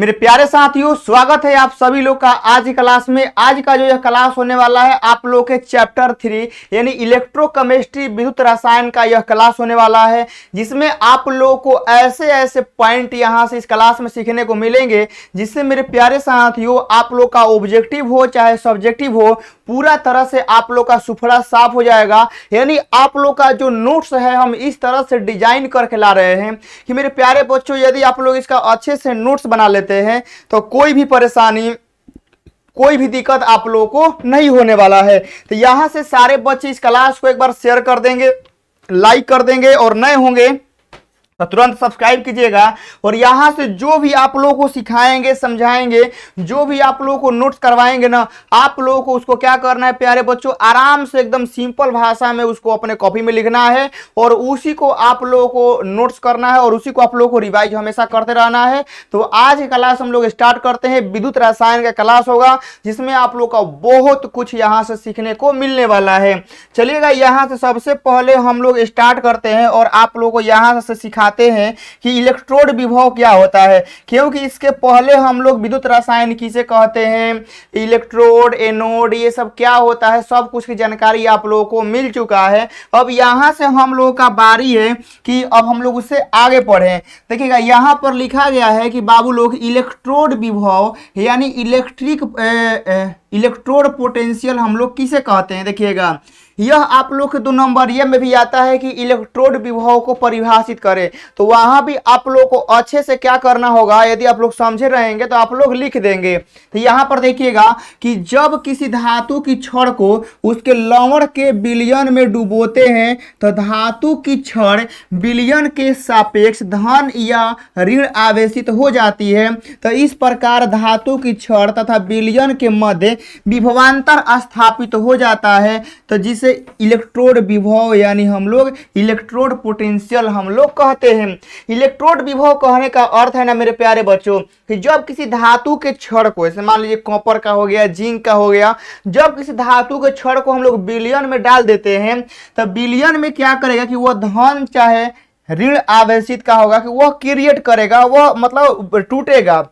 मेरे प्यारे साथियों, स्वागत है आप सभी लोग का आज की क्लास में। आज का जो यह क्लास होने वाला है आप लोग के चैप्टर 3 यानी इलेक्ट्रोकेमिस्ट्री विद्युत रसायन का यह क्लास होने वाला है, जिसमें आप लोगों को ऐसे ऐसे पॉइंट यहां से इस क्लास में सीखने को मिलेंगे जिससे मेरे प्यारे साथियों आप लोग का ऑब्जेक्टिव हो चाहे सब्जेक्टिव हो, पूरा तरह से आप लोग का सुफड़ा साफ हो जाएगा। यानी आप लोग का जो नोट्स है हम इस तरह से डिजाइन करके ला रहे हैं कि मेरे प्यारे बच्चों, यदि आप लोग इसका अच्छे से नोट्स बना लेते हैं तो कोई भी परेशानी, कोई भी दिक्कत आप लोगों को नहीं होने वाला है। तो यहां से सारे बच्चे इस क्लास को एक बार शेयर कर देंगे, लाइक कर देंगे और नए होंगे तो तुरंत सब्सक्राइब कीजिएगा। और यहां से जो भी आप लोगों को सिखाएंगे, समझाएंगे, जो भी आप लोगों को नोट्स करवाएंगे ना, आप लोगों को उसको क्या करना है प्यारे बच्चों, आराम से एकदम सिंपल भाषा में उसको अपने कॉपी में लिखना है और उसी को आप लोगों को नोट्स करना है और उसी को आप लोगों को रिवाइज हमेशा करते रहना है। तो आज की क्लास हम लोग स्टार्ट करते हैं। विद्युत रसायन का क्लास होगा जिसमें आप लोग का बहुत कुछ यहां से सीखने को मिलने वाला है। चलिएगा, यहां से सबसे पहले हम लोग स्टार्ट करते हैं और आप लोगों को यहां से सिखा हैं कि इलेक्ट्रोड विभव क्या होता है, क्योंकि इसके पहले हम लोग विद्युत रसायन किसे कहते हैं, इलेक्ट्रोड, एनोड, ये सब क्या होता है, सब कुछ की जानकारी आप लोगों को मिल चुका है। अब यहां से हम लोगों का बारी है कि अब हम लोग उससे आगे बढ़े। देखिएगा, यहां पर लिखा गया है कि बाबू लोग इलेक्ट्रोड विभव यानी इलेक्ट्रोड पोटेंशियल हम लोग किसे कहते हैं। देखिएगा, यह आप लोग के 2 नंबर ये में भी आता है कि इलेक्ट्रोड विभव को परिभाषित करें, तो वहां भी आप लोग को अच्छे से क्या करना होगा, यदि आप लोग समझे रहेंगे तो आप लोग लिख देंगे। तो यहां पर देखिएगा कि जब किसी धातु की छड़ को उसके लवण के विलयन में डुबोते हैं तो धातु की छड़ विलयन के सापेक्ष धन या ऋण आवेशित हो जाती है। तो इस प्रकार धातु की छड़ तथा विलयन के मध्य विभवांतर स्थापित हो जाता है, तो जिसे इलेक्ट्रोड विभव यानी हम लोग इलेक्ट्रोड पोटेंशियल हम लोग कहते हैं। इलेक्ट्रोड विभव कहने का अर्थ है ना मेरे प्यारे बच्चों कि जब किसी धातु के छड़ को, जैसे मान लीजिए कॉपर का हो गया, जिंक का हो गया, जब किसी धातु के छड़ को हम लोग विलयन में डाल देते हैं तो विलयन में क्या करेगा कि वह धन चाहे ऋण आवेशित का होगा कि वह क्रिएट करेगा, वह मतलब टूटेगा।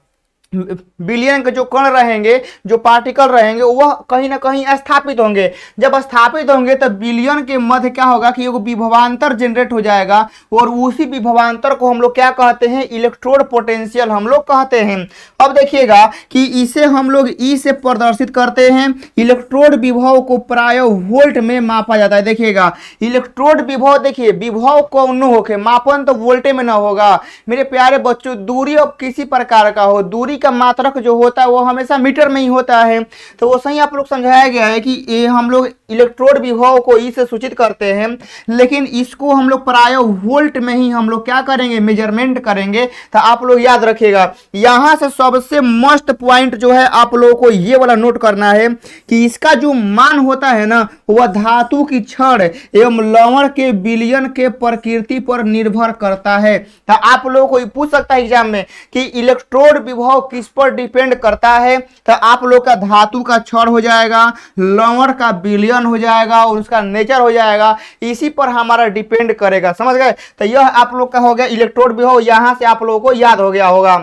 विलयन के जो कण रहेंगे, जो पार्टिकल रहेंगे, वह कहीं ना कहीं स्थापित होंगे। जब स्थापित होंगे तो विलयन के मध्य क्या होगा कि एक विभवांतर जनरेट हो जाएगा और उसी विभवांतर को हम लोग क्या कहते हैं, इलेक्ट्रोड पोटेंशियल हम लोग कहते हैं। अब देखिएगा कि इसे हम लोग ई से प्रदर्शित करते हैं। इलेक्ट्रोड विभव को प्राय वोल्ट में मापा जाता है। देखिएगा, इलेक्ट्रोड विभव, देखिए विभव कौन होके मापन तो वोल्टे में ना होगा मेरे प्यारे बच्चों। दूरी अब किसी प्रकार का हो, दूरी का मात्रक जो होता है वो हमेशा मीटर में ही होता है। तो वो सही आप लोग समझाया गया है कि ये हम लोग इलेक्ट्रोड विभव को ई से सूचित करते हैं, लेकिन इसको हम लोग प्राय वोल्ट में ही हम लोग क्या करेंगे, मेजरमेंट करेंगे। तो आप लोग याद रखिएगा, यहां से सबसे मस्त पॉइंट जो है आप लोगों को ये वाला नोट करना है कि इसका जो मान होता है ना, वह धातु की छड़ एवं लवण के विलयन के प्रकृति पर निर्भर करता है। तो आप लोगों को पूछ सकता है एग्जाम में कि इलेक्ट्रोड विभव किस पर डिपेंड करता है, तो आप लोग का धातु का छड़ हो जाएगा, लवण का विलयन हो जाएगा और उसका नेचर हो जाएगा, इसी पर हमारा डिपेंड करेगा। समझ गए? तो यह आप लोग का हो गया इलेक्ट्रोड विभव, यहां से आप लोगों को याद हो गया होगा।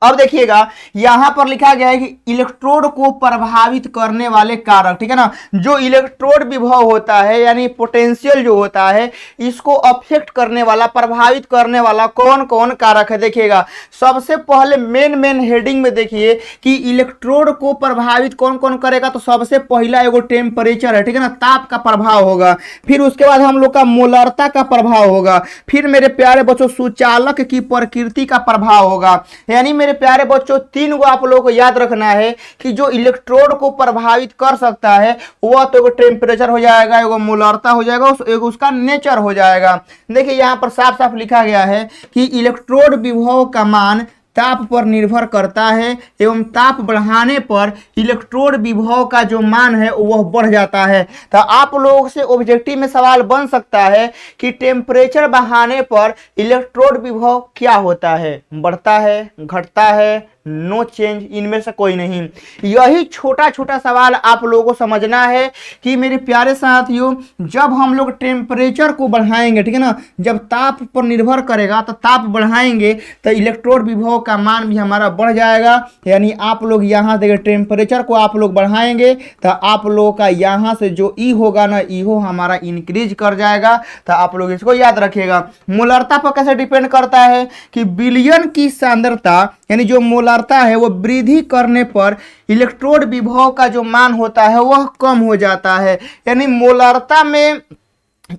अब देखिएगा, यहां पर लिखा गया है कि इलेक्ट्रोड को प्रभावित करने वाले कारक, ठीक है ना, जो इलेक्ट्रोड विभव होता है यानी पोटेंशियल जो होता है, इसको अफेक्ट करने वाला, प्रभावित करने वाला कौन कौन कारक है। देखिएगा, सबसे पहले मेन हेडिंग में देखिए कि इलेक्ट्रोड को प्रभावित कौन कौन करेगा। तो सबसे पहला एगो टेम्परेचर है, ठीक है ना, ताप का प्रभाव होगा। फिर उसके बाद हम लोग का मोलरता का प्रभाव होगा। फिर मेरे प्यारे बच्चों सुचालक की प्रकृति का प्रभाव होगा। यानी मेरे प्यारे बच्चों 3 को आप लोगों को याद रखना है कि जो इलेक्ट्रोड को प्रभावित कर सकता है वह तो एगो टेम्परेचर हो जाएगा, एगो मोलरता हो जाएगा, एगो उसका नेचर हो जाएगा। देखिए यहां पर साफ साफ लिखा गया है कि इलेक्ट्रोड विभव का मान ताप पर निर्भर करता है एवं ताप बढ़ाने पर इलेक्ट्रोड विभव का जो मान है वह बढ़ जाता है। तो आप लोगों से ऑब्जेक्टिव में सवाल बन सकता है कि टेम्परेचर बढ़ाने पर इलेक्ट्रोड विभव क्या होता है, बढ़ता है, घटता है, नो चेंज, इनमें से कोई नहीं। यही छोटा छोटा सवाल आप लोगों को समझना है कि मेरे प्यारे साथियों, जब हम लोग टेम्परेचर को बढ़ाएंगे, ठीक है ना, जब ताप पर निर्भर करेगा तो ताप बढ़ाएंगे तो इलेक्ट्रोड विभव लोग का मान भी हमारा बढ़ जाएगा। यानी आप लोग यहाँ देखिए टेम्परेचर को आप लोग बढ़ाएंगे तो आप लोग का यहाँ से जो ई होगा ना, ई हो हमारा इंक्रीज कर जाएगा। तो आप लोग इसको याद रखिएगा। मोलरता पर कैसे डिपेंड करता है कि विलयन की सांद्रता यानी जो मोलरता है वो वृद्धि करने पर इलेक्ट्रोड विभव का जो मान होता है वह कम हो जाता है। यानी मोलरता में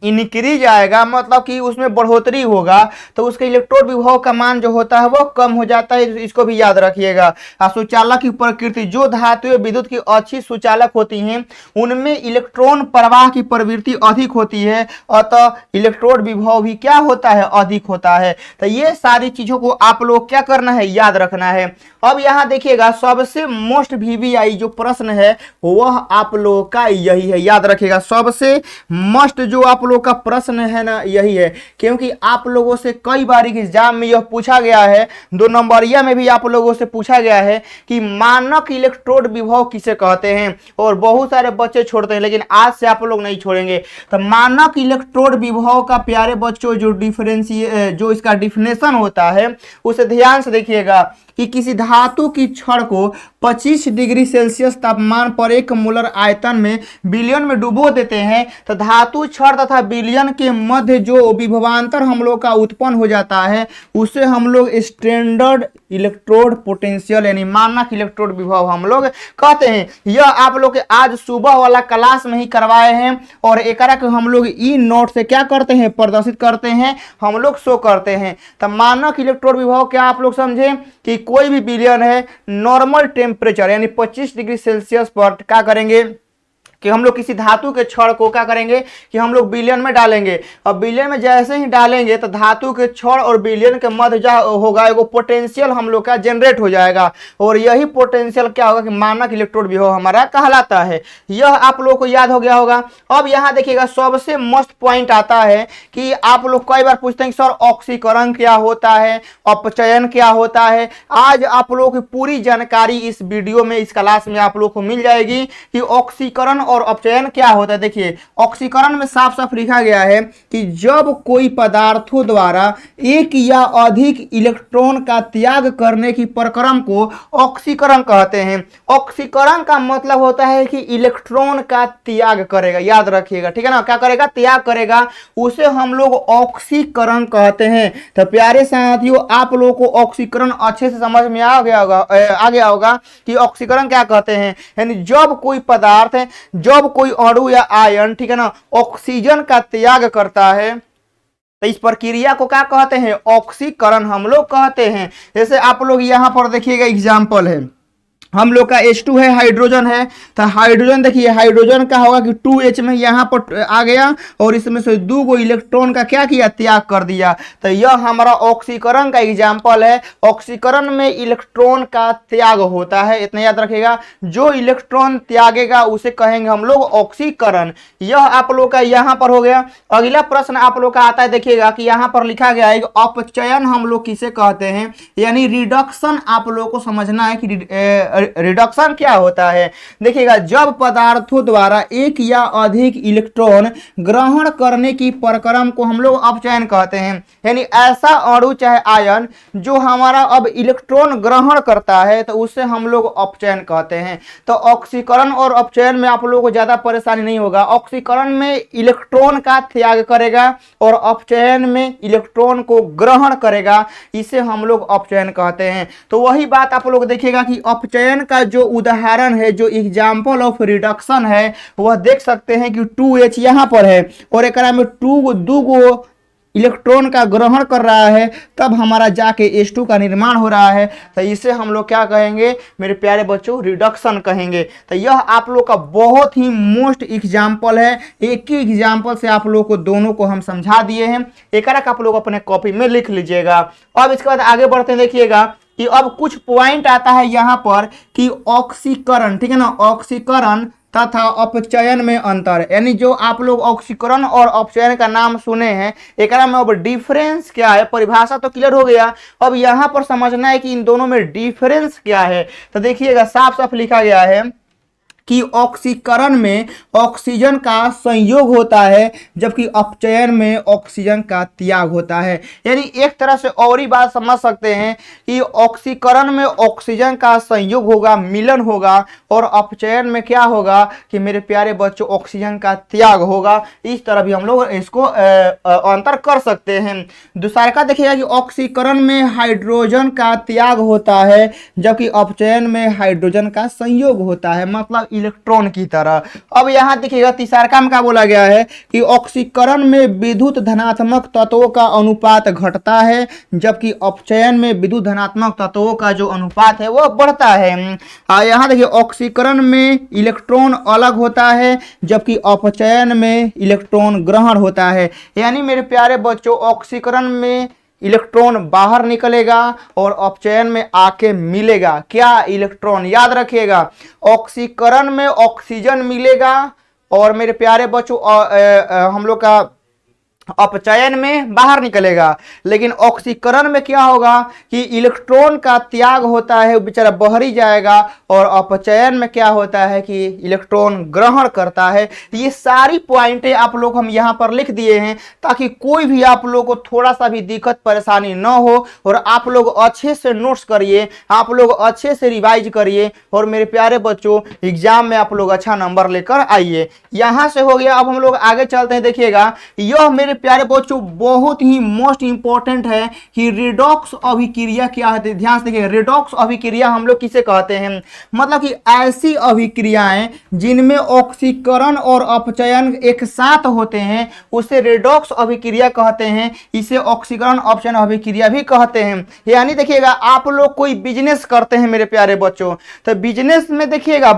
इंक्रीज आएगा मतलब कि उसमें बढ़ोतरी होगा तो उसके इलेक्ट्रोड विभव का मान जो होता है वो कम हो जाता है। इसको भी याद रखिएगा। सुचालक की प्रकृति, जो धातुएं विद्युत की अच्छी सुचालक होती हैं उनमें इलेक्ट्रॉन प्रवाह की प्रवृत्ति अधिक होती है, अतः इलेक्ट्रोड विभव भी क्या होता है, अधिक होता है। तो ये सारी चीजों को आप लोग क्या करना है, याद रखना है। अब यहाँ देखिएगा सबसे मोस्ट वीवीआई जो प्रश्न है वह आप लोगों का यही है, याद रखिएगा। सबसे मस्ट जो आप लोग का प्रश्न है ना यही है, क्योंकि आप लोगों से कई बार एग्जाम में यह पूछा गया है, 2 नंबरिया में भी आप लोगों से पूछा गया है कि मानक इलेक्ट्रोड विभव किसे कहते हैं, और बहुत सारे बच्चे छोड़ते हैं लेकिन आज से आप लोग नहीं छोड़ेंगे। तो मानक इलेक्ट्रोड विभव का प्यारे बच्चों जो इसका डिफिनेशन होता है उसे ध्यान से देखिएगा कि किसी धातु की छड़ को 25 डिग्री सेल्सियस तापमान पर 1 मोलर आयतन में विलयन में डुबो देते हैं तो धातु छड़ तथा विलयन के मध्य जो विभवांतर हम लोग का उत्पन्न हो जाता है उसे हम लोग स्टैंडर्ड इलेक्ट्रोड पोटेंशियल यानी मानक इलेक्ट्रोड विभव हम लोग कहते हैं। यह आप लोग आज सुबह वाला क्लास में ही करवाए हैं और एकरा को हम लोग ई नोट से क्या करते हैं, प्रदर्शित करते हैं, हम लोग शो करते हैं। तो मानक इलेक्ट्रोड विभव क्या आप लोग समझे कि कोई भी विलयन है नॉर्मल टेम्परेचर यानी 25 डिग्री सेल्सियस पर क्या करेंगे कि हम लोग किसी धातु के छड़ को क्या करेंगे कि हम लोग विलयन में डालेंगे। अब विलयन में जैसे ही डालेंगे तो धातु के छड़ और विलयन के मध्य जो होगा एगो पोटेंशियल हम लोग का जनरेट हो जाएगा और यही पोटेंशियल क्या होगा कि मानक इलेक्ट्रोड विभव हमारा कहलाता है। यह आप लोग को याद हो गया होगा। अब यहाँ देखिएगा सबसे मस्त पॉइंट आता है कि आप लोग कई बार पूछते हैं कि सर ऑक्सीकरण क्या होता है, अपचयन क्या होता है। आज आप लोगों की पूरी जानकारी इस वीडियो में, इस क्लास में आप लोग को मिल जाएगी कि ऑक्सीकरण और अपचयन क्या होता है। देखिए ऑक्सीकरण में साफ साफ लिखा गया है कि जब कोई पदार्थों द्वारा एक या अधिक इलेक्ट्रॉन का त्याग करने की प्रक्रम को ऑक्सीकरण कहते हैं। ऑक्सीकरण का मतलब होता है कि इलेक्ट्रॉन का त्याग करेगा, याद रखिएगा, ठीक है ना। क्या करेगा, त्याग करेगा, उसे हम लोग ऑक्सीकरण कहते हैं। तो प्यारे साथियों आप लोगों को ऑक्सीकरण अच्छे से समझ में आ गया होगा कि ऑक्सीकरण क्या कहते हैं। यानी जब कोई पदार्थ है, जब कोई अणु या आयन, ठीक है ना, ऑक्सीजन का त्याग करता है तो इस प्रक्रिया को क्या कहते हैं, ऑक्सीकरण हम लोग कहते हैं। जैसे आप लोग यहां पर देखिएगा एग्जांपल है, हम लोग का H2 है, हाइड्रोजन है। तो हाइड्रोजन देखिए, हाइड्रोजन का होगा कि 2H में यहाँ पर आ गया और इसमें से 2 इलेक्ट्रॉन का क्या किया, त्याग कर दिया। तो यह हमारा ऑक्सीकरण का एग्जाम्पल है। ऑक्सीकरण में इलेक्ट्रॉन का त्याग होता है, इतना याद रखिएगा। जो इलेक्ट्रॉन त्यागेगा उसे कहेंगे हम लोग ऑक्सीकरण। यह आप लोग का यहाँ पर हो गया। अगला प्रश्न आप लोग का आता है, देखिएगा कि यहाँ पर लिखा गया है अपचयन हम लोग किसे कहते हैं, यानी रिडक्शन आप लोग को समझना है कि रिडक्शन क्या होता है। देखिएगा जब पदार्थों द्वारा एक या अधिक इलेक्ट्रॉन ग्रहण करने की प्रक्रम को हम लोग अपचयन कहते हैं। यानी ऐसा अणु चाहे आयन जो हमारा अब इलेक्ट्रॉन ग्रहण करता है तो उसे हम लोग अपचयन कहते हैं। तो ऑक्सीकरण और अपचयन में आप लोगों को ज्यादा परेशानी नहीं होगा। ऑक्सीकरण में इलेक्ट्रॉन का त्याग करेगा और अपचयन में इलेक्ट्रॉन को ग्रहण करेगा, इसे हम लोग अपचयन कहते हैं। तो वही बात आप लोग देखिएगा कि अपचयन का जो उदाहरण है, जो एग्जाम्पल ऑफ रिडक्शन है, वह देख सकते हैं कि 2H यहां पर है और एक में 2 इलेक्ट्रॉन का ग्रहण कर रहा है, तब हमारा जाके H2 का निर्माण हो रहा है। तो इसे हम लोग क्या कहेंगे मेरे प्यारे बच्चों, रिडक्शन कहेंगे। तो यह आप लोग का बहुत ही मोस्ट एग्जाम्पल है। एक ही एग्जाम्पल से आप लोग को दोनों को हम समझा दिए हैं। एक आप लोग अपने कॉपी में लिख लीजिएगा। अब इसके बाद आगे बढ़ते हैं, देखिएगा कि अब कुछ पॉइंट आता है यहाँ पर कि ऑक्सीकरण, ठीक है ना, ऑक्सीकरण तथा अपचयन में अंतर। यानी जो आप लोग ऑक्सीकरण और अपचयन का नाम सुने हैं, एक में अब डिफरेंस क्या है, परिभाषा तो क्लियर हो गया। अब यहाँ पर समझना है कि इन दोनों में डिफरेंस क्या है। तो देखिएगा साफ साफ लिखा गया है कि ऑक्सीकरण में ऑक्सीजन का संयोग होता है जबकि अपचयन में ऑक्सीजन का त्याग होता है। यानी एक तरह से और ही बात समझ सकते हैं कि ऑक्सीकरण में ऑक्सीजन का संयोग होगा, मिलन होगा, और अपचयन में क्या होगा कि मेरे प्यारे बच्चों ऑक्सीजन का त्याग होगा। इस तरह भी हम लोग इसको अंतर कर सकते हैं। दूसरा का देखिएगा कि ऑक्सीकरण में हाइड्रोजन का त्याग होता है जबकि अपचयन में हाइड्रोजन का संयोग होता है, मतलब इलेक्ट्रॉन की तरह। अब यहाँ देखिएगा तीसरा काम का बोला गया है कि ऑक्सीकरण में विद्युत धनात्मक तत्वों का अनुपात घटता है जबकि अपचयन में विद्युत धनात्मक तत्वों का जो अनुपात है वो बढ़ता है। यहाँ देखिए ऑक्सीकरण में इलेक्ट्रॉन अलग होता है जबकि अपचयन में इलेक्ट्रॉन ग्रहण होता है। यानी मेरे प्यारे बच्चों ऑक्सीकरण में इलेक्ट्रॉन बाहर निकलेगा और अपचयन में आके मिलेगा क्या, इलेक्ट्रॉन। याद रखिएगा ऑक्सीकरण में ऑक्सीजन मिलेगा और मेरे प्यारे बच्चों हम लोग का अपचयन में बाहर निकलेगा। लेकिन ऑक्सीकरण में क्या होगा कि इलेक्ट्रॉन का त्याग होता है, बेचारा बाहर ही जाएगा, और अपचयन में क्या होता है कि इलेक्ट्रॉन ग्रहण करता है। ये सारी पॉइंटें आप लोग हम यहाँ पर लिख दिए हैं ताकि कोई भी आप लोग को थोड़ा सा भी दिक्कत परेशानी न हो, और आप लोग अच्छे से नोट्स करिए, आप लोग अच्छे से रिवाइज करिए, और मेरे प्यारे बच्चों एग्जाम में आप लोग अच्छा नंबर लेकर आइए। यहाँ से हो गया। अब हम लोग आगे चलते हैं। देखिएगा यह मेरे प्यारे बच्चों बहुत ही मोस्ट इंपॉर्टेंट है कि रिडॉक्स अभिक्रिया क्या है। ध्यान से देखिए, रिडॉक्स अभिक्रिया हम लोग किसे कहते हैं, मतलब कि ऐसी अभिक्रियाएं जिनमें ऑक्सीकरण और अपचयन एक साथ होते हैं उसे रिडॉक्स अभिक्रिया कहते हैं। इसे ऑक्सीकरण अपचयन अभिक्रिया भी कहते हैं। यानी देखिएगा आप लोग कोई बिजनेस करते हैं मेरे प्यारे बच्चों, तो बिजनेस में देखिएगा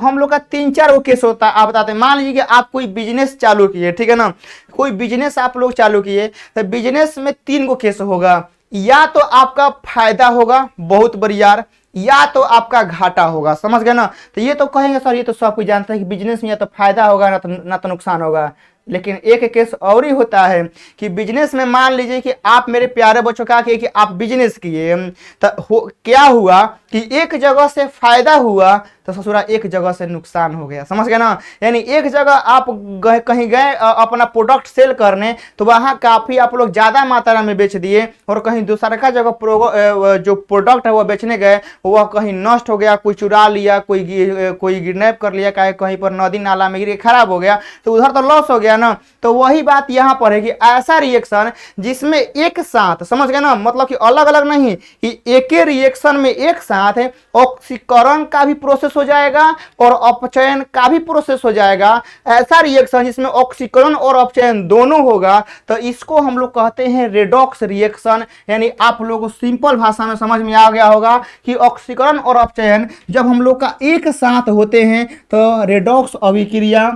हम लोग का 3-4 केस होता है। आप बताते हैं, मान लीजिए कि आप कोई बिजनेस चालू किए, ठीक है ना, कोई बिजनेस आप लोग चालू किए, तो बिजनेस में 3 केस होगा। या तो आपका फायदा होगा बहुत बढ़िया, या तो आपका घाटा होगा। समझ गए ना। तो ये तो कहेंगे सर ये तो सब कुछ जानते हैं कि बिजनेस में या तो फायदा होगा ना तो नुकसान होगा। लेकिन एक केस और ही होता है कि बिजनेस में मान लीजिए कि आप मेरे प्यारे बच्चों क्या किए कि आप बिजनेस किए, तो क्या हुआ कि एक जगह से फायदा हुआ तो ससुरा एक जगह से नुकसान हो गया। समझ गए ना। यानी एक जगह आप कहीं गए अपना प्रोडक्ट सेल करने, तो वहाँ काफ़ी आप लोग ज़्यादा मात्रा में बेच दिए, और कहीं दूसरा का जगह जो प्रोडक्ट है वो बेचने गए वह कहीं नष्ट हो गया, कोई चुरा लिया, कोई किडनैप कर लिया, कहीं पर नदी नाला में गिर खराब हो गया, तो उधर तो लॉस हो गया ना। तो वही बात यहाँ पर है कि ऐसा रिएक्शन जिसमें एक साथ, समझ गए ना, मतलब कि अलग अलग नहीं, कि एक ही रिएक्शन में एक साथ है ऑक्सीकरण का भी प्रोसेस हो जाएगा और अपचयन का भी प्रोसेस हो जाएगा। ऐसा रिएक्शन जिसमें ऑक्सीकरण और अपचयन दोनों होगा तो इसको हम लोग कहते हैं रेडॉक्स रिएक्शन। यानी आप लोगों को सिंपल भाषा में समझ में आ गया होगा कि ऑक्सीकरण और अपचयन जब हम लोग का एक साथ होते हैं तो रेडॉक्स अभिक्रिया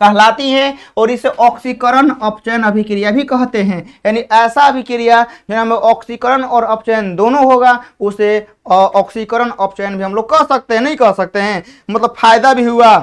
कहलाती है, और इसे ऑक्सीकरण अपचयन अभिक्रिया भी कहते हैं। यानी ऐसा अभिक्रिया जिसमें ऑक्सीकरण और अपचयन दोनों होगा उसे ऑक्सीकरण अपचयन भी हम लोग कह सकते हैं, नहीं कह सकते हैं, मतलब फायदा भी हुआ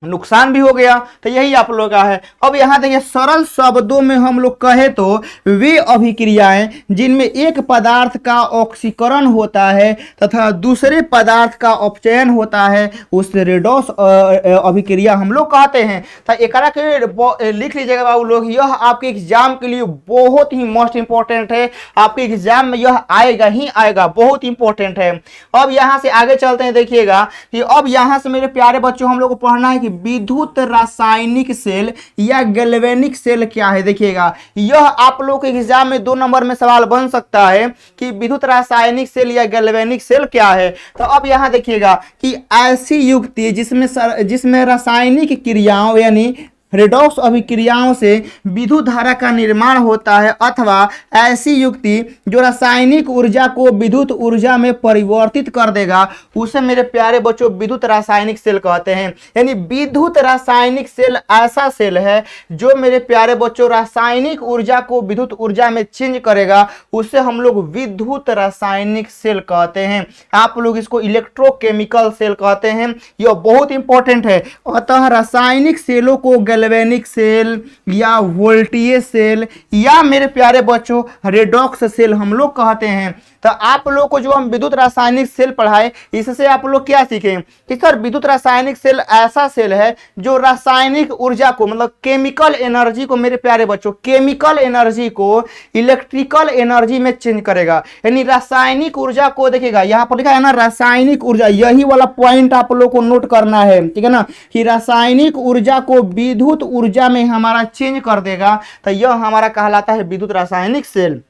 नुकसान भी हो गया। तो यही आप लोग का है। अब यहाँ देखिए सरल शब्दों में हम लोग कहे तो वे अभिक्रियाएं जिनमें एक पदार्थ का ऑक्सीकरण होता है तथा दूसरे पदार्थ का अपचयन होता है उसे रेडॉक्स अभिक्रिया हम लोग कहते हैं। तो एकरा के लिख लीजिएगा बाबू लोग, यह आपके एग्जाम के लिए बहुत ही मोस्ट इंपॉर्टेंट है। आपके एग्जाम में यह आएगा ही आएगा, बहुत इंपॉर्टेंट है। अब यहाँ से आगे चलते हैं। देखिएगा कि अब यहाँ से मेरे प्यारे बच्चों हम लोग को पढ़ना है विद्युत रासायनिक सेल या गैल्वेनिक सेल क्या है। देखिएगा यह आप लोग के एग्जाम में 2 नंबर में सवाल बन सकता है कि विद्युत रासायनिक सेल या गैल्वेनिक सेल क्या है। तो अब यहां देखिएगा कि ऐसी युक्ति जिसमें रासायनिक क्रियाओं यानी रेडॉक्स अभिक्रियाओं से विद्युत धारा का निर्माण होता है, अथवा ऐसी युक्ति जो रासायनिक ऊर्जा को विद्युत ऊर्जा में परिवर्तित कर देगा उसे मेरे प्यारे बच्चों विद्युत रासायनिक सेल कहते हैं। यानी विद्युत रासायनिक सेल ऐसा सेल है जो मेरे प्यारे बच्चों रासायनिक ऊर्जा को विद्युत ऊर्जा में चेंज करेगा, उसे हम लोग विद्युत रासायनिक सेल कहते हैं। आप लोग इसको इलेक्ट्रोकेमिकल सेल कहते हैं। यह बहुत इंपॉर्टेंट है। अतः रासायनिक सेलों को गैल्वेनिक सेल या वोल्टेज सेल या मेरे प्यारे बच्चों रेडॉक्स सेल हम लोग कहते हैं। तो आप लोग को जो हम विद्युत रासायनिक सेल पढ़ाए इससे आप लोग क्या सीखें कि सर विद्युत रासायनिक सेल ऐसा सेल है जो रासायनिक ऊर्जा को मतलब केमिकल एनर्जी को, मेरे प्यारे बच्चों, केमिकल एनर्जी को इलेक्ट्रिकल एनर्जी में चेंज करेगा। यानी रासायनिक ऊर्जा को देखिएगा यहाँ पर लिखा है ना रासायनिक ऊर्जा, यही वाला पॉइंट आप लोग को नोट करना है, ठीक है ना, कि रासायनिक ऊर्जा को विद्युत ऊर्जा में हमारा चेंज कर देगा। तो यह हमारा कहलाता है विद्युत रासायनिक सेल।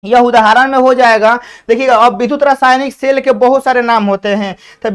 यह उदाहरण में हो जाएगा। देखिएगा अब विद्युत रासायनिक सेल के बहुत सारे नाम होते हैं। तो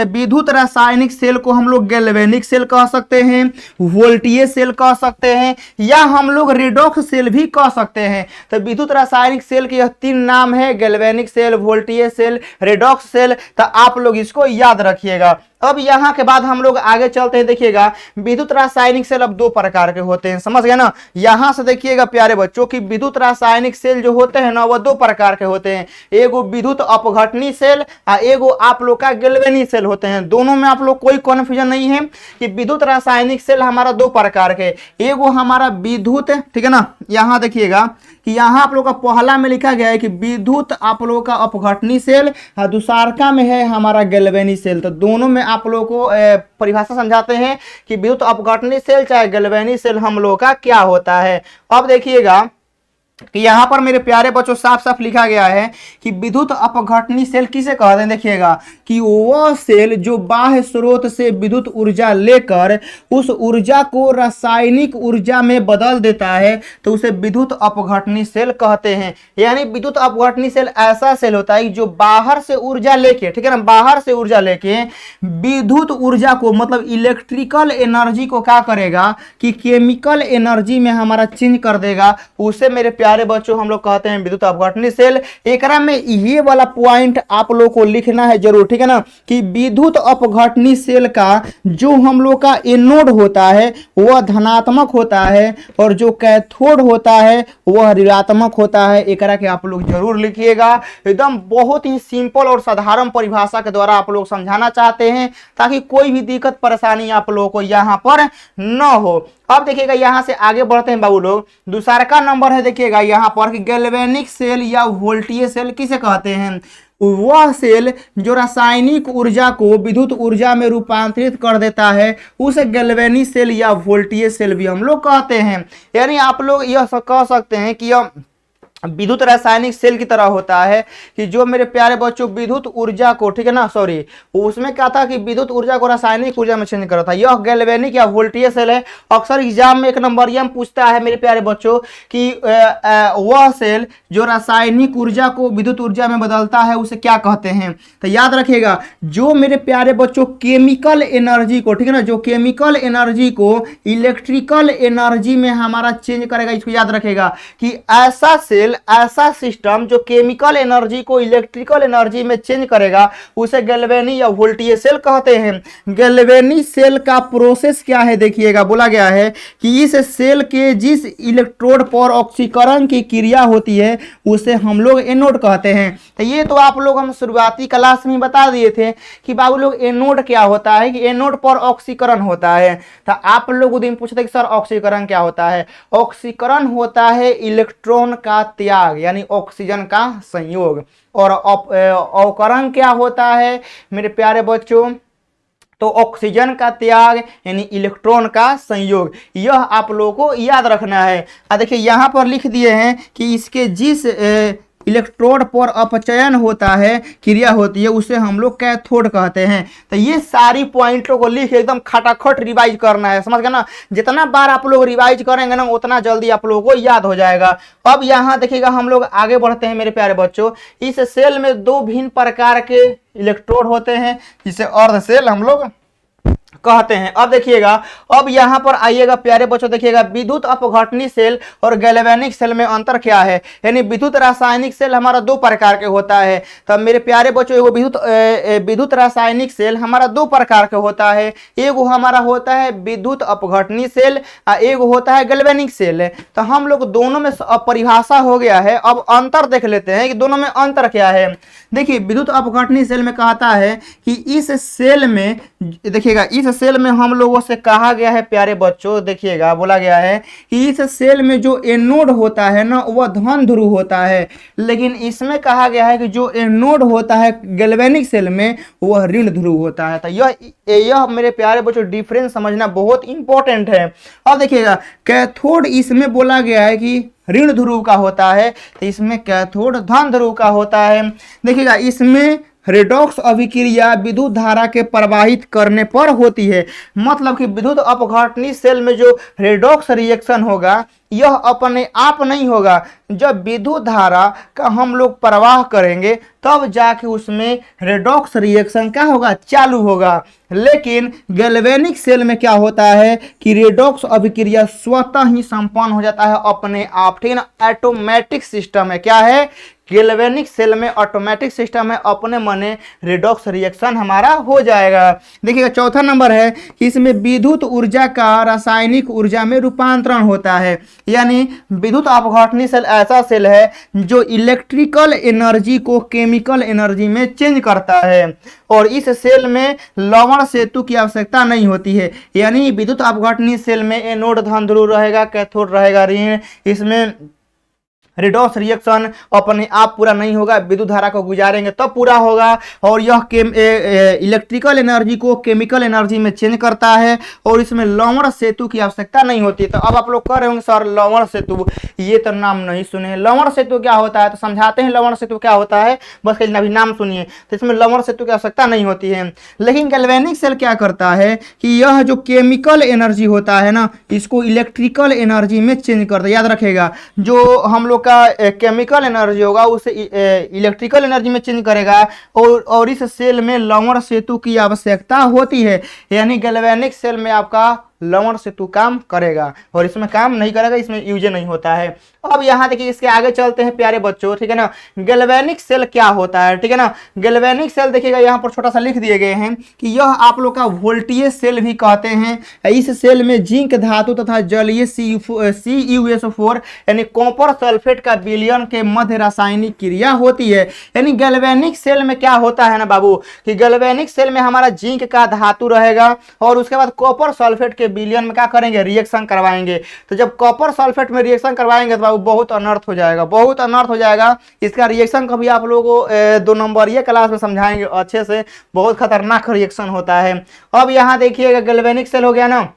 विद्युत रासायनिक सेल को हम लोग गैल्वेनिक सेल कह सकते हैं, वोल्टेज सेल कह सकते हैं, या हम लोग रिडॉक्स सेल भी कह सकते हैं। तो विद्युत रासायनिक सेल के यह 3 नाम है, galvanic cell, voltage cell, redox cell. तो आप लोग इसको याद रखिएगा। अब यहाँ के बाद हम लोग आगे चलते हैं। देखिएगा विद्युत रासायनिक सेल अब 2 प्रकार के होते हैं, समझ गए ना। यहाँ से देखिएगा प्यारे बच्चों कि विद्युत रासायनिक सेल जो होते हैं ना वह 2 प्रकार के होते हैं। एगो विद्युत अपघटनी सेल और एगो आप लोग का गैल्वेनिक सेल होते हैं। दोनों में आप लोग कोई कन्फ्यूजन नहीं है कि विद्युत रासायनिक सेल हमारा 2 प्रकार के, एगो हमारा विद्युत, ठीक है ना, यहाँ देखिएगा कि यहाँ आप लोग का पहला में लिखा गया है कि विद्युत आप लोग का अपघटनी सेल और दूसरा में है हमारा गैल्वेनिक सेल। तो दोनों में आप लोग को परिभाषा समझाते हैं कि विद्युत अपघटनी सेल चाहे गैल्वेनिक सेल हम लोग का क्या होता है। अब देखिएगा कि यहाँ पर मेरे प्यारे बच्चों साफ साफ लिखा गया है कि विद्युत अपघटनी सेल किसे कहते हैं। देखिएगा कि वह सेल जो बाह्य स्रोत से विद्युत ऊर्जा लेकर उस ऊर्जा को रासायनिक ऊर्जा में बदल देता है, तो उसे विद्युत अपघटनी सेल कहते हैं। यानी विद्युत अपघटनी सेल ऐसा सेल होता है जो बाहर से ऊर्जा लेके, ठीक है ना, बाहर से ऊर्जा लेके विद्युत ऊर्जा को मतलब इलेक्ट्रिकल एनर्जी को क्या करेगा कि केमिकल एनर्जी में हमारा चेंज कर देगा। उसे मेरे प्यारे बच्चों हम लोग कहते हैं विद्युत अपघटनी सेल। एकरा में ये वाला पॉइंट आप लोग को लिखना है जरूर, ठीक है ना, कि विद्युत अपघटनी सेल का जो हम लोग का एनोड होता है वह धनात्मक होता है और जो कैथोड होता है वह ऋणात्मक होता है। एकरा के आप लोग जरूर लिखिएगा। एकदम बहुत ही सिंपल और साधारण परिभाषा के द्वारा आप लोग समझाना चाहते हैं ताकि कोई भी दिक्कत परेशानी आप लोगों को यहाँ पर न हो। अब देखिएगा यहाँ से आगे बढ़ते हैं बाबू लोग। दूसरा का नंबर है देखिएगा यहाँ पर कि गैल्वेनिक सेल या वोल्टेज सेल किसे कहते हैं। वह सेल जो रासायनिक ऊर्जा को विद्युत ऊर्जा में रूपांतरित कर देता है उसे गैल्वेनिक सेल या वोल्टेज सेल भी हम लोग कहते हैं। यानी आप लोग यह कह सकते हैं कि यह विद्युत रासायनिक सेल की तरह होता है कि जो मेरे प्यारे बच्चों विद्युत ऊर्जा को, ठीक है ना, सॉरी उसमें क्या था कि विद्युत ऊर्जा को रासायनिक ऊर्जा में चेंज कर रहा था। यह गैल्वेनिक या वोल्टेज सेल है। अक्सर एग्जाम में 1 नंबर यह पूछता है मेरे प्यारे बच्चों कि वह सेल जो रासायनिक ऊर्जा को विद्युत ऊर्जा में बदलता है उसे क्या कहते हैं। तो याद रखिएगा जो मेरे प्यारे बच्चों केमिकल एनर्जी को, ठीक है ना, जो केमिकल एनर्जी को इलेक्ट्रिकल एनर्जी में हमारा चेंज करेगा, इसको याद रखेगा कि ऐसा सेल, ऐसा सिस्टम जो केमिकल एनर्जी को इलेक्ट्रिकल एनर्जी में चेंज करेगा उसे गैल्वेनिक या वोल्टेज सेल कहते हैं। गैल्वेनिक सेल का प्रोसेस क्या है देखिएगा, बोला गया है कि इस सेल के जिस इलेक्ट्रोड पर ऑक्सीकरण की क्रिया होती है उसे हम लोग एनोड कहते हैं। तो ये तो आप लोग हम शुरुआती क्लास में बता दिए थे कि बाबू लोग एनोड क्या होता है, कि एनोड पर ऑक्सीकरण होता है। तो आप लोग उस दिन पूछते कि सर ऑक्सीकरण क्या होता है। ऑक्सीकरण होता है इलेक्ट्रॉन का त्याग यानी ऑक्सीजन का संयोग। और अवकरण क्या होता है मेरे प्यारे बच्चों, तो ऑक्सीजन का त्याग यानी इलेक्ट्रॉन का संयोग। यह आप लोगों को याद रखना है। देखिए यहाँ पर लिख दिए हैं कि इसके जिस इलेक्ट्रोड पर अपचयन होता है, क्रिया होती है, उसे हम लोग कैथोड कहते हैं। तो ये सारी पॉइंटों को लिख एकदम खटाखट रिवाइज करना है, समझ गए ना। जितना बार आप लोग रिवाइज करेंगे ना उतना जल्दी आप लोगों को याद हो जाएगा। अब यहाँ देखिएगा हम लोग आगे बढ़ते हैं मेरे प्यारे बच्चों। इस सेल में 2 भिन्न प्रकार के इलेक्ट्रोड होते हैं जिसे अर्ध सेल हम लोग कहते हैं। अब देखिएगा, अब यहां पर आइएगा प्यारे बच्चों, देखिएगा विद्युत अपघटनी सेल और गैल्वेनिक सेल में अंतर क्या है। यानी विद्युत रासायनिक सेल हमारा 2 प्रकार के होता है। तब मेरे प्यारे बच्चों एगो विद्युत रासायनिक सेल हमारा 2 प्रकार के होता है। एगो हमारा होता है विद्युत अपघटनी सेल और एगो होता है गैल्वेनिक सेल। तो हम लोग दोनों में परिभाषा हो गया है। अब अंतर देख लेते हैं कि दोनों में अंतर क्या है। देखिए विद्युत अपघटनी सेल में कहता है कि इस सेल में, देखिएगा इस सेल में हम लोगों से कहा गया है प्यारे बच्चों, देखिएगा बोला गया है कि इस सेल में जो एनोड होता है ना वह धन ध्रुव होता है, लेकिन इसमें कहा गया है कि जो एनोड होता है गैल्वेनिक सेल में वह ऋण ध्रुव होता है। तो यह मेरे प्यारे बच्चों डिफरेंस समझना बहुत इंपॉर्टेंट है। अब देखिएगा कैथोड इसमें बोला गया है कि ऋण ध्रुव का होता है, तो इसमें कैथोड धन ध्रुव का होता है। देखिएगा इसमें रेडॉक्स अभिक्रिया विद्युत धारा के प्रवाहित करने पर होती है, मतलब कि विद्युत अपघटनी सेल में जो रेडॉक्स रिएक्शन होगा यह अपने आप नहीं होगा, जब विद्युत धारा का हम लोग प्रवाह करेंगे तब जाके उसमें रेडॉक्स रिएक्शन क्या होगा, चालू होगा। लेकिन गैल्वेनिक सेल में क्या होता है कि रेडॉक्स अभिक्रिया स्वतः ही संपन्न हो जाता है अपने आप, ठीक है ना, ऑटोमेटिक सिस्टम है। क्या है, गैल्वेनिक सेल में ऑटोमेटिक सिस्टम है, अपने मने रेडॉक्स रिएक्शन हमारा हो जाएगा। देखिएगा चौथा नंबर है कि इसमें विद्युत ऊर्जा का रासायनिक ऊर्जा में रूपांतरण होता है, यानी विद्युत अपघटनी सेल ऐसा सेल है जो इलेक्ट्रिकल एनर्जी को केमिकल एनर्जी में चेंज करता है, और इस सेल में लवण सेतु की आवश्यकता नहीं होती है। यानी विद्युत अपघटनी सेल में एनोड धन ध्रुव रहेगा, कैथोड रहेगा ऋण, इसमें रेडॉक्स रिएक्शन अपने आप पूरा नहीं होगा, विद्युत धारा को गुजारेंगे तब पूरा होगा, और यह इलेक्ट्रिकल एनर्जी को केमिकल एनर्जी में चेंज करता है, और इसमें लवण सेतु की आवश्यकता नहीं होती। तो अब आप लोग कह रहे होंगे सर लवण सेतु, ये तो नाम नहीं सुने हैं, लवण सेतु क्या होता है, तो समझाते हैं लवण सेतु क्या होता है, बस कहीं अभी नाम सुनिए। तो इसमें लवण सेतु की आवश्यकता नहीं होती है। लेकिन गैल्वेनिक सेल क्या करता है कि यह जो केमिकल एनर्जी होता है ना इसको इलेक्ट्रिकल एनर्जी में चेंज करता है। याद रखेगा जो हम लोग का केमिकल एनर्जी होगा उसे इलेक्ट्रिकल एनर्जी में चेंज करेगा, और इस सेल में लवण सेतु की आवश्यकता होती है। यानी गैल्वेनिक सेल में आपका लवण सेतु काम करेगा, और इसमें काम नहीं करेगा, इसमें यूज नहीं होता है। अब यहाँ देखिए इसके आगे चलते हैं प्यारे बच्चों, ठीक है ना, गैल्वेनिक सेल क्या होता है, ठीक है ना। गैल्वेनिक सेल देखिएगा यहाँ पर छोटा सा लिख दिए गए हैं कि यह आप लोग का वोल्टेज सेल भी कहते हैं। इस सेल में जिंक धातु तथा जलीय CuSO4 यानी कॉपर सल्फेट का विलयन के मध्य रासायनिक क्रिया होती है। यानी गैल्वेनिक सेल में क्या होता है ना बाबू कि गैल्वेनिक सेल में हमारा जिंक का धातु रहेगा, और उसके बाद कॉपर सल्फेट के विलयन में क्या करेंगे, रिएक्शन करवाएंगे। तो जब कॉपर सल्फेट में रिएक्शन करवाएंगे तो बहुत अनर्थ हो जाएगा, बहुत अनर्थ हो जाएगा। इसका रिएक्शन कभी आप लोगों को 2 नंबर ये क्लास में समझाएंगे अच्छे से, बहुत खतरनाक रिएक्शन होता है। अब यहाँ देखिएगा गैल्वेनिक सेल हो गया ना।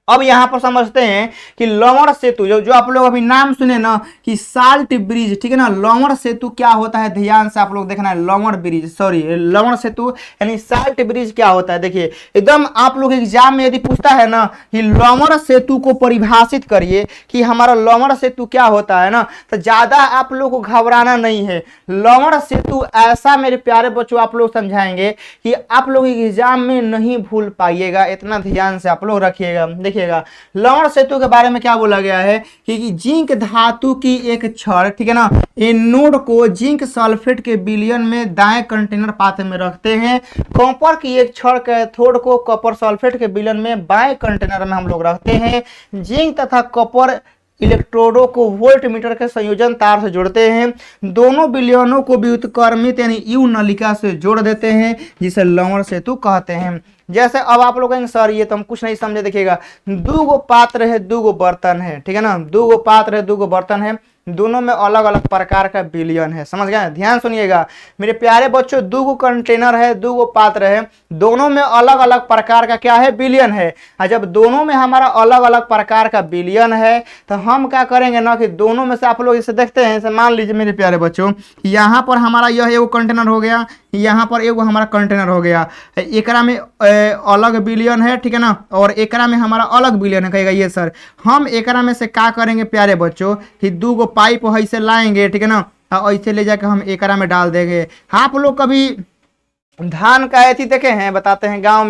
अब यहाँ पर समझते हैं कि लवण सेतु जो आप लोग अभी नाम सुने ना कि साल्ट ब्रिज, ठीक है ना, लवण सेतु क्या होता है ध्यान से आप लोग देखना है, लवण ब्रिज सॉरी लवण सेतु यानी साल्ट ब्रिज क्या होता है। देखिए एकदम आप लोग एग्जाम में यदि पूछता है ना कि लवण सेतु को परिभाषित करिए कि हमारा लवण सेतु क्या होता है ना, तो ज्यादा आप लोग को घबराना नहीं है। लवण सेतु ऐसा मेरे प्यारे बच्चों आप लोग समझाएंगे कि आप लोग एग्जाम में नहीं भूल पाइएगा, इतना ध्यान से आप लोग रखिएगा। लवण सेतु के बारे में क्या बोला गया है कि जिंक धातु की एक छड़, ठीक है ना, एनोड को जिंक सल्फेट के विलयन में दाएं कंटेनर पात्र में रखते हैं। कॉपर की एक छड़ कैथोड को कॉपर सल्फेट के विलयन में बाएं कंटेनर में हम लोग रखते हैं। जिंक तथा कॉपर इलेक्ट्रोडों को वोल्टमीटर के संयोजन तार से जोड़ते हैं। दोनों विलयनों को व्युत्क्रमित यानी यू नलिका से जोड़ देते हैं, जिसे लवण सेतु कहते हैं। जैसे अब आप लोग कहेंगे सर ये तो हम कुछ नहीं समझे, देखिएगा 2 गो पात्र है 2 गो बर्तन है, ठीक है ना, 2 गो पात्र है 2 गो बर्तन है, दोनों में अलग अलग प्रकार का विलयन है। समझ गए, ध्यान सुनिएगा मेरे प्यारे बच्चों, 2 गो कंटेनर है 2 गो पात्र है, दोनों में अलग अलग प्रकार का क्या है, विलयन है। और जब दोनों में हमारा अलग अलग प्रकार का विलयन है तो हम क्या करेंगे ना कि दोनों में से आप लोग इसे देखते हैं, इसे मान लीजिए मेरे प्यारे बच्चों यहाँ पर हमारा यह एगो कंटेनर हो गया, यहाँ पर एगो हमारा कंटेनर हो गया, एकरा में अलग विलयन है, ठीक है ना, और एकरा में हमारा अलग विलयन है। कहेगा ये सर हम एकरा में से क्या करेंगे प्यारे बच्चों कि 2 गो पाइप ऐसे लाएंगे, ठीक है ना, ऐसे ले जाकर हम एकरा में डाल देंगे। आप लोग कभी धान का एथी देखे हैं, बताते हैं गांव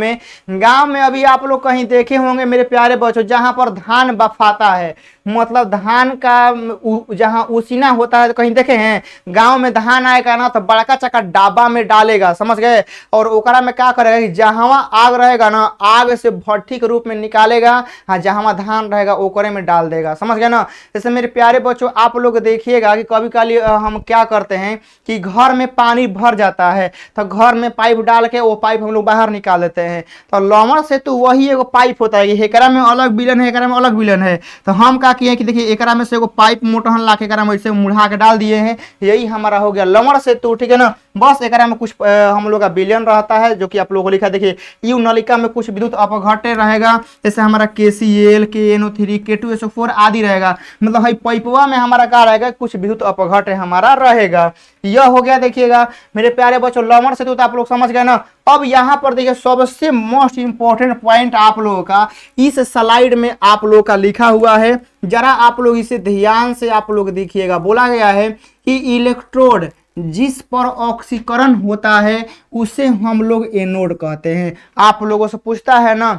में अभी आप लोग कहीं देखे होंगे मेरे प्यारे बच्चों जहां पर धान बफाता है, मतलब धान का जहां उसीना होता है, तो कहीं देखे हैं गांव में धान आएगा ना तो बड़का चक्का डाबा में डालेगा, समझ गए, और ओकरा में क्या करेगा कि जहां आग रहेगा ना आग से भट्ठी के रूप में निकालेगा, हाँ जहां धान रहेगा ओकरे में डाल देगा, समझ गए ना। जैसे मेरे प्यारे बच्चों आप लोग देखिएगा कि कभी कभी हम क्या करते हैं कि घर में पानी भर जाता है, तो घर में पाइप डाल के वो पाइप हम लोग बाहर निकाल देते हैं। तो लवण सेतु वही एगो पाइप होता है, एकरा में अलग विलन है, एकरा में अलग विलन है। तो हम क्या किए कि देखिए एकरा में से एगो पाइप मोटहन ला के एकरा में ऐसे मुड़ा के डाल दिए हैं, यही हमारा हो गया लवण सेतु, ठीक है ना। बस एकरा में कुछ हम लोग का विलन रहता है जो कि आप लोगों को लिखा देखिए यू नलिका में कुछ विद्युत अपघट्य रहेगा, जैसे हमारा KCl KNO3 K2SO4 आदि रहेगा। मतलब हाई पाइपवा में हमारा क्या रहेगा, कुछ विद्युत अपघट्य हमारा रहेगा। यह हो गया देखिएगा मेरे प्यारे बच्चों लवण सेतु, तो आप लोग समझ गए ना। अब यहाँ पर देखिए सबसे मोस्ट इंपॉर्टेंट पॉइंट आप लोगों का इस स्लाइड में आप लोग का लिखा हुआ है, जरा आप लोग इसे ध्यान से आप लोग देखिएगा। बोला गया है कि इलेक्ट्रोड जिस पर ऑक्सीकरण होता है उसे हम लोग एनोड कहते हैं। आप लोगों से पूछता है ना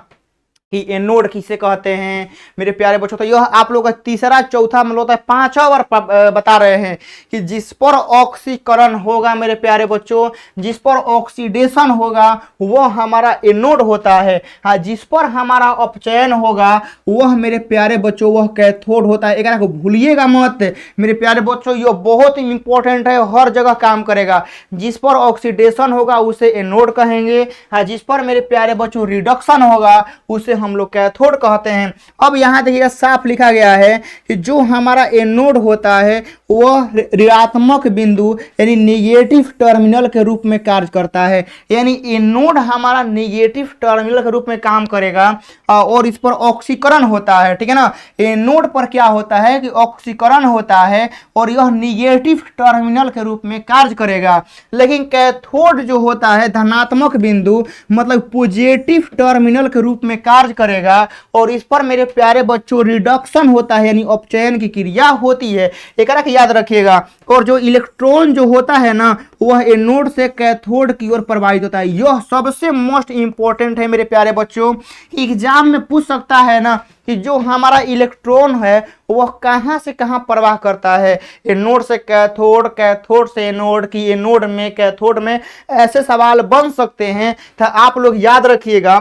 कि एनोड किसे कहते हैं मेरे प्यारे बच्चों, तो यह आप लोग का तीसरा चौथा मतलब होता है पांचवा बार बता रहे हैं कि जिस पर ऑक्सीकरण होगा मेरे प्यारे बच्चों, जिस पर ऑक्सीडेशन होगा वो हमारा एनोड होता है। हाँ, जिस पर हमारा अपचयन होगा वह मेरे प्यारे बच्चों वह कैथोड होता है। एक को भूलिएगा मत मेरे प्यारे बच्चों, यह बहुत ही इंपॉर्टेंट है, हर जगह काम करेगा। जिस पर ऑक्सीडेशन होगा उसे एनोड कहेंगे। हाँ, जिस पर मेरे प्यारे बच्चों रिडक्शन होगा उसे हम लोग कैथोड कहते हैं। अब यहाँ देखिएगा साफ लिखा गया है कि जो हमारा एनोड होता है वह ऋणात्मक बिंदु यानी निगेटिव टर्मिनल के रूप में कार्य करता है। यानी एनोड हमारा निगेटिव टर्मिनल के रूप में काम करेगा और इस पर ऑक्सीकरण होता है, ठीक है ना। एनोड पर क्या होता है कि ऑक्सीकरण होता है और यह निगेटिव टर्मिनल के रूप में कार्य करेगा। लेकिन कैथोड जो होता है धनात्मक बिंदु मतलब पॉजिटिव टर्मिनल के रूप में कार्य करेगा और इस पर मेरे प्यारे बच्चों रिडक्शन होता है यानी अपचयन की क्रिया होती है। एक याद रखिएगा। और जो इलेक्ट्रॉन जो होता है ना वह एनोड से कैथोड की ओर प्रवाहित होता है। यह सबसे मोस्ट इंपॉर्टेंट है मेरे प्यारे बच्चों। एग्जाम में पूछ सकता है ना कि जो हमारा इलेक्ट्रॉन है वह कहां से कहां प्रवाह करता है, एनोड से कैथोड, कैथोड से एनोड की एनोड में कैथोड में, ऐसे सवाल बन सकते हैं। तो आप लोग याद रखिएगा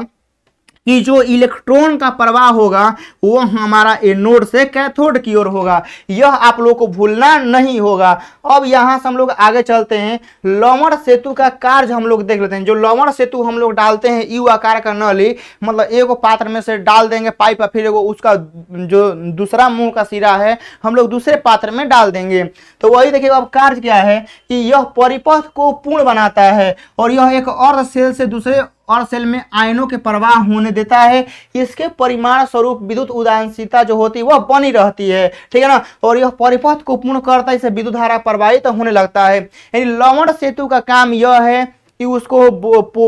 कि जो इलेक्ट्रॉन का प्रवाह होगा वो हमारा एनोड से कैथोड की ओर होगा, यह आप लोग को भूलना नहीं होगा। अब यहां से हम लोग आगे चलते हैं, लवण सेतु का कार्य हम लोग देख लेते हैं। जो लवण सेतु हम लोग डालते हैं यू आकार का नली, मतलब एगो पात्र में से डाल देंगे पाइप और फिर एगो उसका जो दूसरा मुंह का सिरा है हम लोग दूसरे पात्र में डाल देंगे। तो वही देखिएगा अब कार्य क्या है कि यह परिपथ को पूर्ण बनाता है और यह एक अर्ध सेल से दूसरे और सेल में आयनों के प्रवाह होने देता है। इसके परिमाण स्वरूप विद्युत उदासीनता जो होती है वह बनी रहती है, ठीक है ना। और यह परिपथ को पूर्ण करता है, इसे विद्युत धारा प्रवाहित होने लगता है। यानी लवण सेतु का काम यह है कि उसको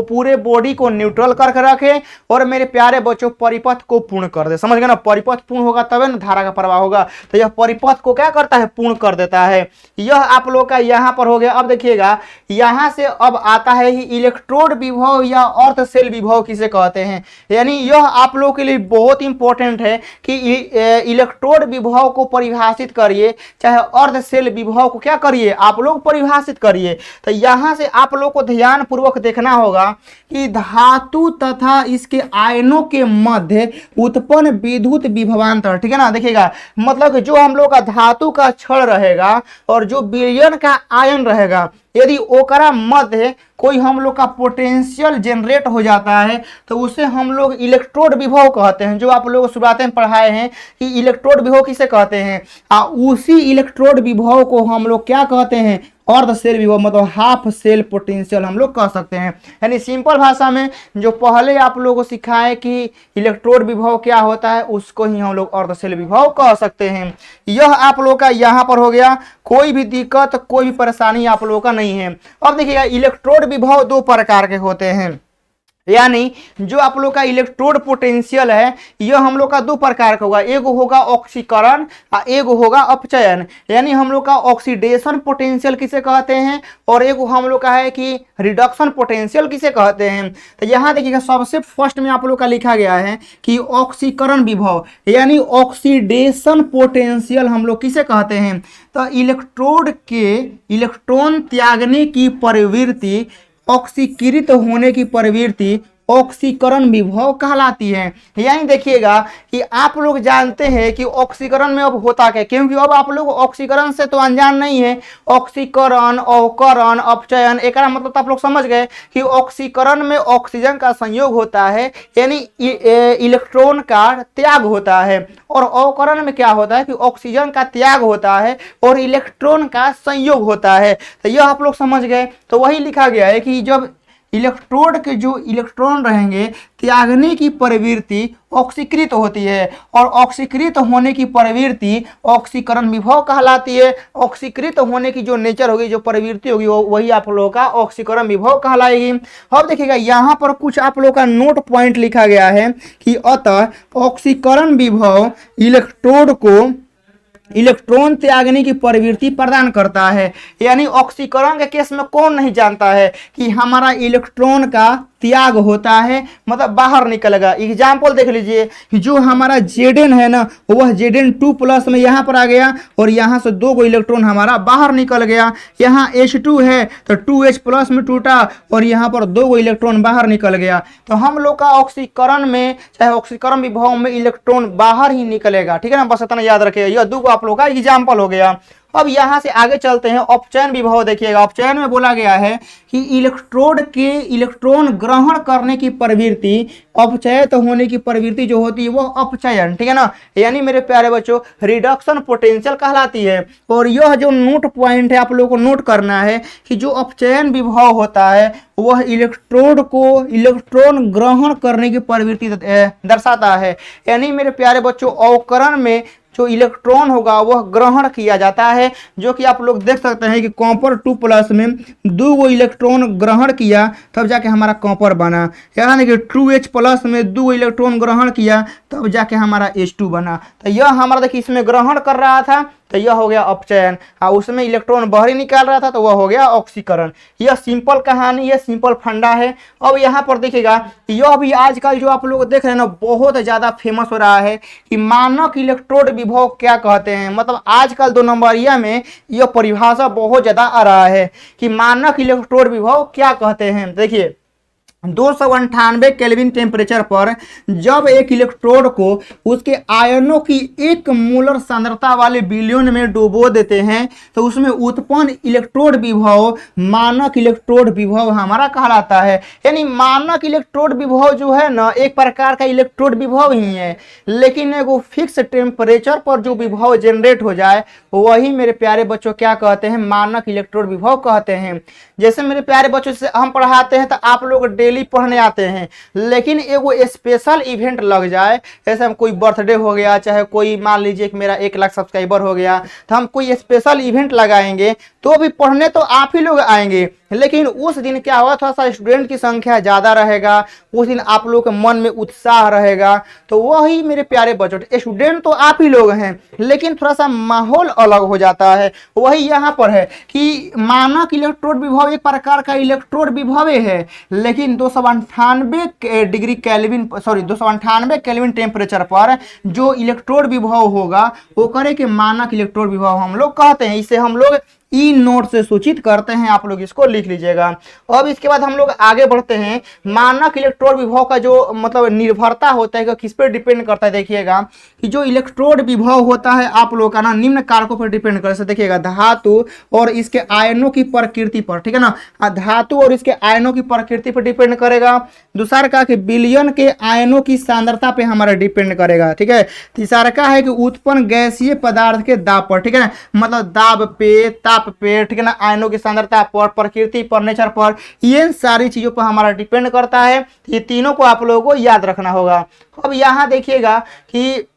पूरे बॉडी को न्यूट्रल करके रखे और मेरे प्यारे बच्चों परिपथ को पूर्ण कर दे। समझ गए ना, परिपथ पूर्ण होगा तब ना धारा का प्रवाह होगा। तो यह परिपथ को क्या करता है, पूर्ण कर देता है। यह आप लोग का यहाँ पर हो गया। अब देखिएगा यहाँ से अब आता है कि इलेक्ट्रोड विभव या अर्ध सेल विभव किसे कहते हैं। यानी यह आप लोग के लिए बहुत इंपॉर्टेंट है कि इलेक्ट्रोड विभव को परिभाषित करिए, चाहे अर्ध सेल विभव को क्या करिए आप लोग परिभाषित करिए। तो यहाँ से आप लोग को ध्यान पूर्वक देखना होगा कि धातु तथा इसके आयनों के मध्य उत्पन्न विद्युत विभवांतर, ठीक है ना। देखिएगा मतलब जो हम लोग का धातु का छड़ रहेगा और जो विलयन का आयन रहेगा, यदि ओकरा मध्य कोई हम लोग का पोटेंशियल जनरेट हो जाता है तो उसे हम लोग इलेक्ट्रोड विभव कहते हैं। जो आप लोग शुरुआत में पढ़ाए हैं कि इलेक्ट्रोड विभव किसे कहते हैं, उसी इलेक्ट्रोड विभव को हम लोग क्या कहते हैं, अर्ध सेल विभव मतलब हाफ सेल पोटेंशियल हम लोग कह सकते हैं। यानी सिंपल भाषा में जो पहले आप लोगों को सिखाए कि इलेक्ट्रोड विभव क्या होता है उसको ही हम लोग अर्ध सेल विभव कह सकते हैं। यह आप लोग का यहाँ पर हो गया। कोई भी दिक्कत कोई भी परेशानी आप लोगों का नहीं है। अब देखिएगा इलेक्ट्रोड विभव दो प्रकार के होते हैं। यानी जो आप लोग का इलेक्ट्रोड पोटेंशियल है यह हम लोग का दो प्रकार का होगा, एक होगा ऑक्सीकरण और एक होगा अपचयन। यानी हम लोग का ऑक्सीडेशन पोटेंशियल किसे कहते हैं और एक हम लोग का है कि रिडक्शन पोटेंशियल किसे कहते हैं। तो यहाँ देखिएगा सबसे फर्स्ट में आप लोग का लिखा गया है कि ऑक्सीकरण विभव यानी ऑक्सीडेशन पोटेंशियल हम लोग किसे कहते हैं। तो इलेक्ट्रोड के इलेक्ट्रॉन त्यागने की प्रवृत्ति, ऑक्सीकृत होने की प्रवृत्ति ऑक्सीकरण विभव कहलाती है। यानी देखिएगा कि आप लोग जानते हैं कि ऑक्सीकरण में अब होता क्या, क्योंकि अब आप लोग ऑक्सीकरण से तो अनजान नहीं है। ऑक्सीकरण, अवकरण, अपचयन, एक मतलब तो आप लोग समझ गए कि ऑक्सीकरण में ऑक्सीजन का संयोग होता है, यानी इलेक्ट्रॉन का त्याग होता है, और अवकरण में क्या होता है कि ऑक्सीजन का त्याग होता है और इलेक्ट्रॉन का संयोग होता है। तो यह आप लोग समझ गए। तो वही लिखा गया है कि जब इलेक्ट्रोड के जो इलेक्ट्रॉन रहेंगे त्यागने की प्रवृत्ति ऑक्सीकृत होती है, और ऑक्सीकृत होने की प्रवृत्ति ऑक्सीकरण विभव कहलाती है। ऑक्सीकृत होने की जो नेचर होगी, जो प्रवृत्ति होगी, वही आप लोगों का ऑक्सीकरण विभव कहलाएगी। अब देखिएगा यहाँ पर कुछ आप लोगों का नोट पॉइंट लिखा गया है कि अतः ऑक्सीकरण विभव इलेक्ट्रोड को इलेक्ट्रॉन त्यागने की प्रवृत्ति प्रदान करता है। यानी ऑक्सीकरण के केस में कौन नहीं जानता है कि हमारा इलेक्ट्रॉन का त्याग होता है, मतलब बाहर निकलेगा। एग्जाम्पल देख लीजिए, जो हमारा Zn है ना, वह Zn2 प्लस में यहाँ पर आ गया और यहाँ से 2 इलेक्ट्रॉन हमारा बाहर निकल गया। यहाँ H2 है तो 2H प्लस में टूटा और यहाँ पर 2 इलेक्ट्रॉन बाहर निकल गया। तो हम लोग का ऑक्सीकरण में, चाहे ऑक्सीकरण विभव में, इलेक्ट्रॉन बाहर ही निकलेगा। ठीक है ना, बस इतना याद रखिएगा। यह 2 आप लोग का एग्जाम्पल हो गया। अब यहां से आगे चलते हैं। अपचयन विभव देखिएगा, अपचयन में बोला गया है कि इलेक्ट्रोड के इलेक्ट्रॉन ग्रहण करने की प्रवृत्ति, अपचयित होने की प्रवृत्ति जो होती है वो अपचयन, ठीक है ना, यानी मेरे प्यारे बच्चों रिडक्शन पोटेंशियल कहलाती है। और यह जो नोट पॉइंट है आप लोगों को नोट करना है कि जो अपचयन विभव होता है वह इलेक्ट्रोड को इलेक्ट्रॉन ग्रहण करने की प्रवृत्ति दर्शाता है। यानी मेरे प्यारे बच्चों अवकरण में जो इलेक्ट्रॉन होगा वह ग्रहण किया जाता है, जो कि आप लोग देख सकते हैं कि कॉपर 2 प्लस में 2 इलेक्ट्रॉन ग्रहण किया तब जाके हमारा कॉपर बना। यानी कि 2H प्लस में 2 इलेक्ट्रॉन ग्रहण किया तब जाके हमारा H2 बना। तो यह हमारा देखिए इसमें ग्रहण कर रहा था तो यह हो गया अपचयन, और उसमें इलेक्ट्रॉन बाहर निकाल रहा था तो वह हो गया ऑक्सीकरण। यह सिंपल कहानी है, सिंपल फंडा है। अब यहाँ पर देखिएगा यह भी आजकल जो आप लोग देख रहे हैं ना बहुत ज़्यादा फेमस हो रहा है कि मानक इलेक्ट्रोड विभव क्या कहते हैं। मतलब आजकल 2 नंबरिया में यह परिभाषा बहुत ज़्यादा आ रहा है कि मानक इलेक्ट्रोड विभव क्या कहते हैं। देखिए 298 केल्विन टेम्परेचर पर जब एक इलेक्ट्रोड को उसके आयनों की 1 मोलर सांद्रता वाले विलयन में डुबो देते हैं तो उसमें उत्पन्न इलेक्ट्रोड विभव मानक इलेक्ट्रोड विभव हमारा कहलाता है। यानी मानक इलेक्ट्रोड विभव जो है ना एक प्रकार का इलेक्ट्रोड विभव ही है, लेकिन एगो फिक्स टेम्परेचर पर जो विभव जनरेट हो जाए वही मेरे प्यारे बच्चों क्या कहते हैं, मानक इलेक्ट्रोड विभव कहते हैं। जैसे मेरे प्यारे बच्चों से हम पढ़ाते हैं तो आप लोग डेली पढ़ने आते हैं, लेकिन एगो स्पेशल इवेंट लग जाए, जैसे हम कोई बर्थडे हो गया, चाहे कोई मान लीजिए कि मेरा 1 लाख सब्सक्राइबर हो गया, तो हम कोई स्पेशल इवेंट लगाएंगे तो भी पढ़ने तो आप ही लोग आएंगे, लेकिन उस दिन क्या हुआ थोड़ा सा स्टूडेंट की संख्या ज़्यादा रहेगा, उस दिन आप लोग के मन में उत्साह रहेगा। तो वही मेरे प्यारे बच्चों स्टूडेंट तो आप ही लोग हैं, लेकिन थोड़ा सा माहौल अलग हो जाता है। वही यहाँ पर है कि मानक इलेक्ट्रोड विभव एक प्रकार का इलेक्ट्रोड विभव है, लेकिन 298 डिग्री केल्विन 298 केल्विन टेम्परेचर पर जो इलेक्ट्रोड विभव होगा वो करे कि मानक इलेक्ट्रोड विभव हम लोग कहते हैं। इसे हम लोग ई नोट से सूचित करते हैं, आप लोग इसको लिख लीजिएगा। अब इसके बाद हम लोग आगे बढ़ते हैं। मानक इलेक्ट्रोड विभव का जो मतलब निर्भरता होता है कि किस पर डिपेंड करता है, देखिएगा कि जो इलेक्ट्रोड विभव होता है आप लोग का ना निम्न कारकों पर डिपेंड करता है। देखिएगा धातु और इसके आयनों की प्रकृति पर, ठीक है ना, धातु और इसके आयनों की प्रकृति पर डिपेंड करेगा। दूसरा का कि विलयन के आयनों की सांद्रता पे हमारा डिपेंड करेगा, ठीक है। तीसरा का है कि उत्पन्न गैसीय पदार्थ के दाब पर, ठीक है ना, मतलब दाब पे, ताप पे, ठीक है ना, आयनों की सांद्रता पर, प्रकृति पर, नेचर पर, ये सारी चीजों पर हमारा डिपेंड करता है। ये तीनों को आप लोगों को याद रखना होगा। अब यहाँ देखिएगा कि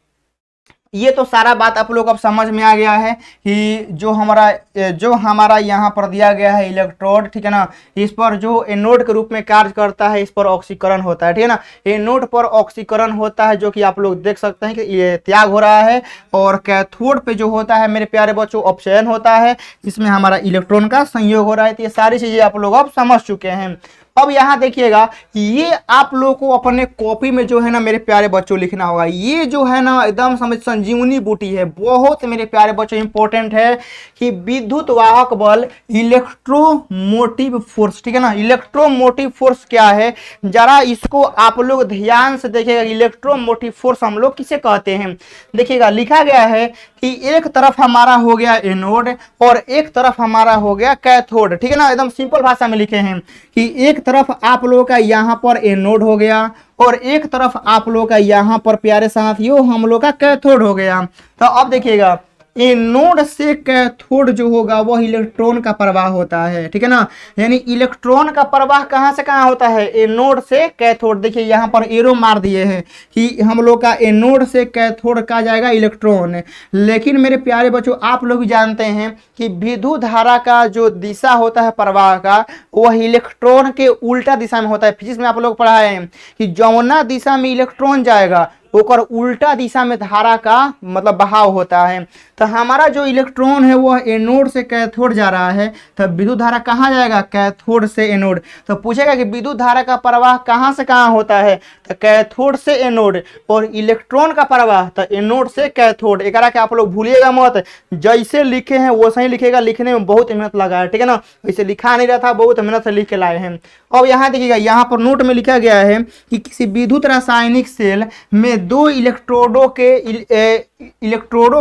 ये तो सारा बात आप लोग अब समझ में आ गया है कि जो हमारा यहाँ पर दिया गया है इलेक्ट्रोड, ठीक है ना, इस पर जो एनोड के रूप में कार्य करता है, इस पर ऑक्सीकरण होता है, ठीक है ना। एनोड पर ऑक्सीकरण होता है जो कि आप लोग देख सकते हैं कि ये त्याग हो रहा है, और कैथोड पे जो होता है मेरे प्यारे बच्चों अपचयन होता है, इसमें हमारा इलेक्ट्रॉन का संयोग हो रहा है। तो ये सारी चीजें आप लोग अब समझ चुके हैं। अब यहाँ देखिएगा, ये आप लोगों को अपने कॉपी में जो है ना मेरे प्यारे बच्चों लिखना होगा। ये जो है ना एकदम समझ संजीवनी बूटी है, बहुत मेरे प्यारे बच्चों इंपॉर्टेंट है कि विद्युत वाहक बल इलेक्ट्रोमोटिव फोर्स, ठीक है ना। इलेक्ट्रोमोटिव फोर्स क्या है, जरा इसको आप लोग ध्यान से देखिएगा। इलेक्ट्रोमोटिव फोर्स हम लोग किसे कहते हैं, देखिएगा लिखा गया है कि एक तरफ हमारा हो गया एनोड और एक तरफ हमारा हो गया कैथोड, ठीक है ना। एकदम सिंपल भाषा में लिखे हैं कि एक तरफ आप लोगों का यहाँ पर एनोड हो गया और एक तरफ आप लोगों का यहाँ पर प्यारे साथियों हम लोग का कैथोड हो गया। तो अब देखिएगा, एनोड से कैथोड जो होगा वह इलेक्ट्रॉन का प्रवाह होता है, ठीक है ना। यानी इलेक्ट्रॉन का प्रवाह कहाँ से कहाँ होता है, एनोड से कैथोड। देखिए यहाँ पर एरो मार दिए हैं कि हम लोग का एनोड से कैथोड का जाएगा इलेक्ट्रॉन। लेकिन मेरे प्यारे बच्चों आप लोग भी जानते हैं कि विद्युत धारा का जो दिशा होता है प्रवाह का, वह इलेक्ट्रॉन के उल्टा दिशा में होता है। फिजिक्स में आप लोग पढ़ाए हैं कि जौना दिशा में इलेक्ट्रॉन जाएगा ओकर उल्टा दिशा में धारा का मतलब बहाव होता है। तो हमारा जो इलेक्ट्रॉन है वह एनोड से कैथोड जा रहा है, तो विद्युत धारा कहाँ जाएगा, कैथोड से एनोड। तो पूछेगा कि विद्युत धारा का प्रवाह कहाँ से कहाँ होता है, तो कैथोड से एनोड। और इलेक्ट्रॉन का प्रवाह तो एनोड से कैथोड। एक के आप लोग भूलिएगा मत, जैसे लिखे हैं वो सही लिखेगा। लिखने में बहुत मेहनत लगा है, ठीक है ना, वैसे लिखा नहीं रहा था, बहुत मेहनत से लिख के लाए हैं। अब यहाँ देखिएगा, यहाँ पर नोट में लिखा गया है कि किसी विद्युत रासायनिक सेल में दो इलेक्ट्रोडों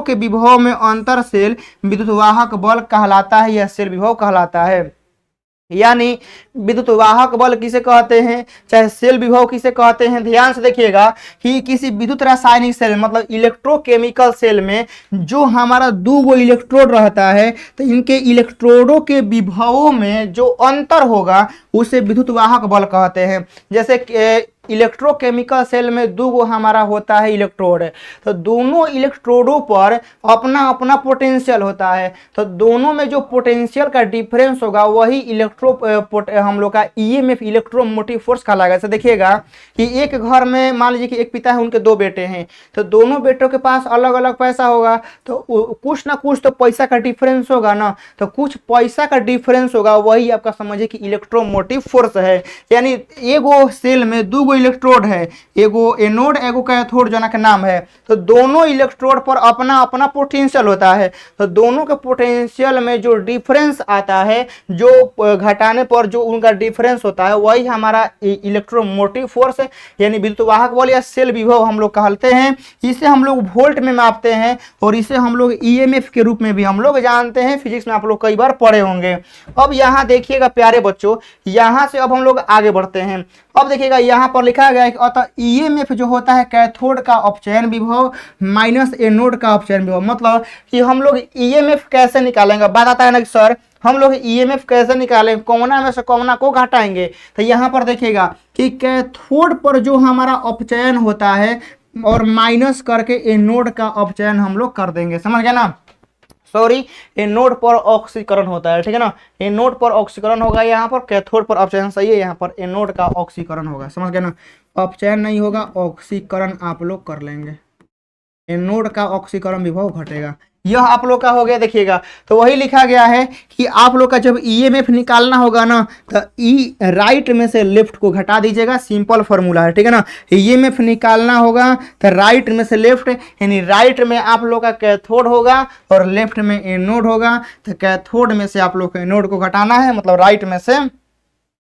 के विभव में अंतर सेल विद्युत वाहक बल कहलाता है, यह सेल विभव कहलाता है। यानी विद्युत वाहक बल किसे कहते हैं, चाहे सेल विभव किसे कहते हैं। ध्यान से देखिएगा कि किसी विद्युत रासायनिक सेल मतलब इलेक्ट्रोकेमिकल सेल में जो हमारा दो इलेक्ट्रोड रहता है, तो इनके इलेक्ट्रोडों के विभवों में जो अंतर होगा उसे विद्युत वाहक बल कहते हैं। जैसे इलेक्ट्रोकेमिकल सेल में दो हमारा होता है इलेक्ट्रोड, तो दोनों इलेक्ट्रोडों पर अपना अपना पोटेंशियल होता है। तो दोनों में जो पोटेंशियल का डिफरेंस होगा वही हम लोग का ईएमएफ इलेक्ट्रोमोटिव फोर्स कहलाएगा। जैसे देखिएगा कि एक घर में मान लीजिए कि एक पिता है, उनके दो बेटे हैं, तो दोनों बेटों के पास अलग अलग पैसा होगा, तो कुछ ना कुछ तो पैसा का डिफरेंस होगा ना। तो कुछ पैसा का डिफरेंस होगा, वही आपका समझिए कि इलेक्ट्रोमोटिव फोर्स है। यानी एगो सेल में दो इलेक्ट्रोड है, एगो एनोड एगो कैथोड जना के नाम है, तो दोनों इलेक्ट्रोड पर अपना अपना पोटेंशियल होता है। तो दोनों के पोटेंशियल में जो डिफरेंस आता है, जो घटाने पर जो उनका डिफरेंस होता है, वही हमारा इलेक्ट्रोमोटिव फोर्स है। यानी विद्युत वाहक बल या सेल विभव हम लोग कहते हैं। इसे हम लोग वोल्ट में मापते हैं और इसे हम लोग ईएमएफ के रूप में भी हम लोग जानते हैं। फिजिक्स में आप लोग कई बार पढ़े होंगे। अब यहाँ देखिएगा प्यारे बच्चों, यहाँ से अब हम लोग आगे बढ़ते हैं। अब देखिएगा यहाँ पर लिखा गया है कि अतः ईएमएफ जो होता है कैथोड का अपचयन विभव माइनस एनोड का अपचयन विभव। मतलब कि हम लोग ईएमएफ कैसे निकालेंगे, बात आता है ना कि सर हम लोग ईएमएफ कैसे निकालें, कौना में से कौना को घटाएंगे। तो यहाँ पर देखिएगा कि कैथोड पर जो हमारा अपचयन होता है और माइनस करके एनोड का अपचयन हम लोग कर देंगे, समझ गए ना। सॉरी, एनोड पर ऑक्सीकरण होता है, ठीक है ना। एनोड पर ऑक्सीकरण होगा, यहाँ पर कैथोड पर अपचयन सही है, यहाँ पर एनोड का ऑक्सीकरण होगा, समझ गए ना। अपचयन नहीं होगा, ऑक्सीकरण आप लोग कर लेंगे, एनोड का ऑक्सीकरण विभव घटेगा। यह आप लोग का हो गया। देखिएगा तो वही लिखा गया है कि आप लोग का जब ईएमएफ निकालना होगा ना, तो ई राइट में से लेफ्ट को घटा दीजिएगा, सिंपल फॉर्मूला है, ठीक है ना। ईएमएफ निकालना होगा तो राइट में से लेफ्ट, यानी राइट में आप लोग का कैथोड होगा और लेफ्ट में एनोड होगा। तो कैथोड में से आप लोग को एनोड को घटाना है, मतलब राइट में से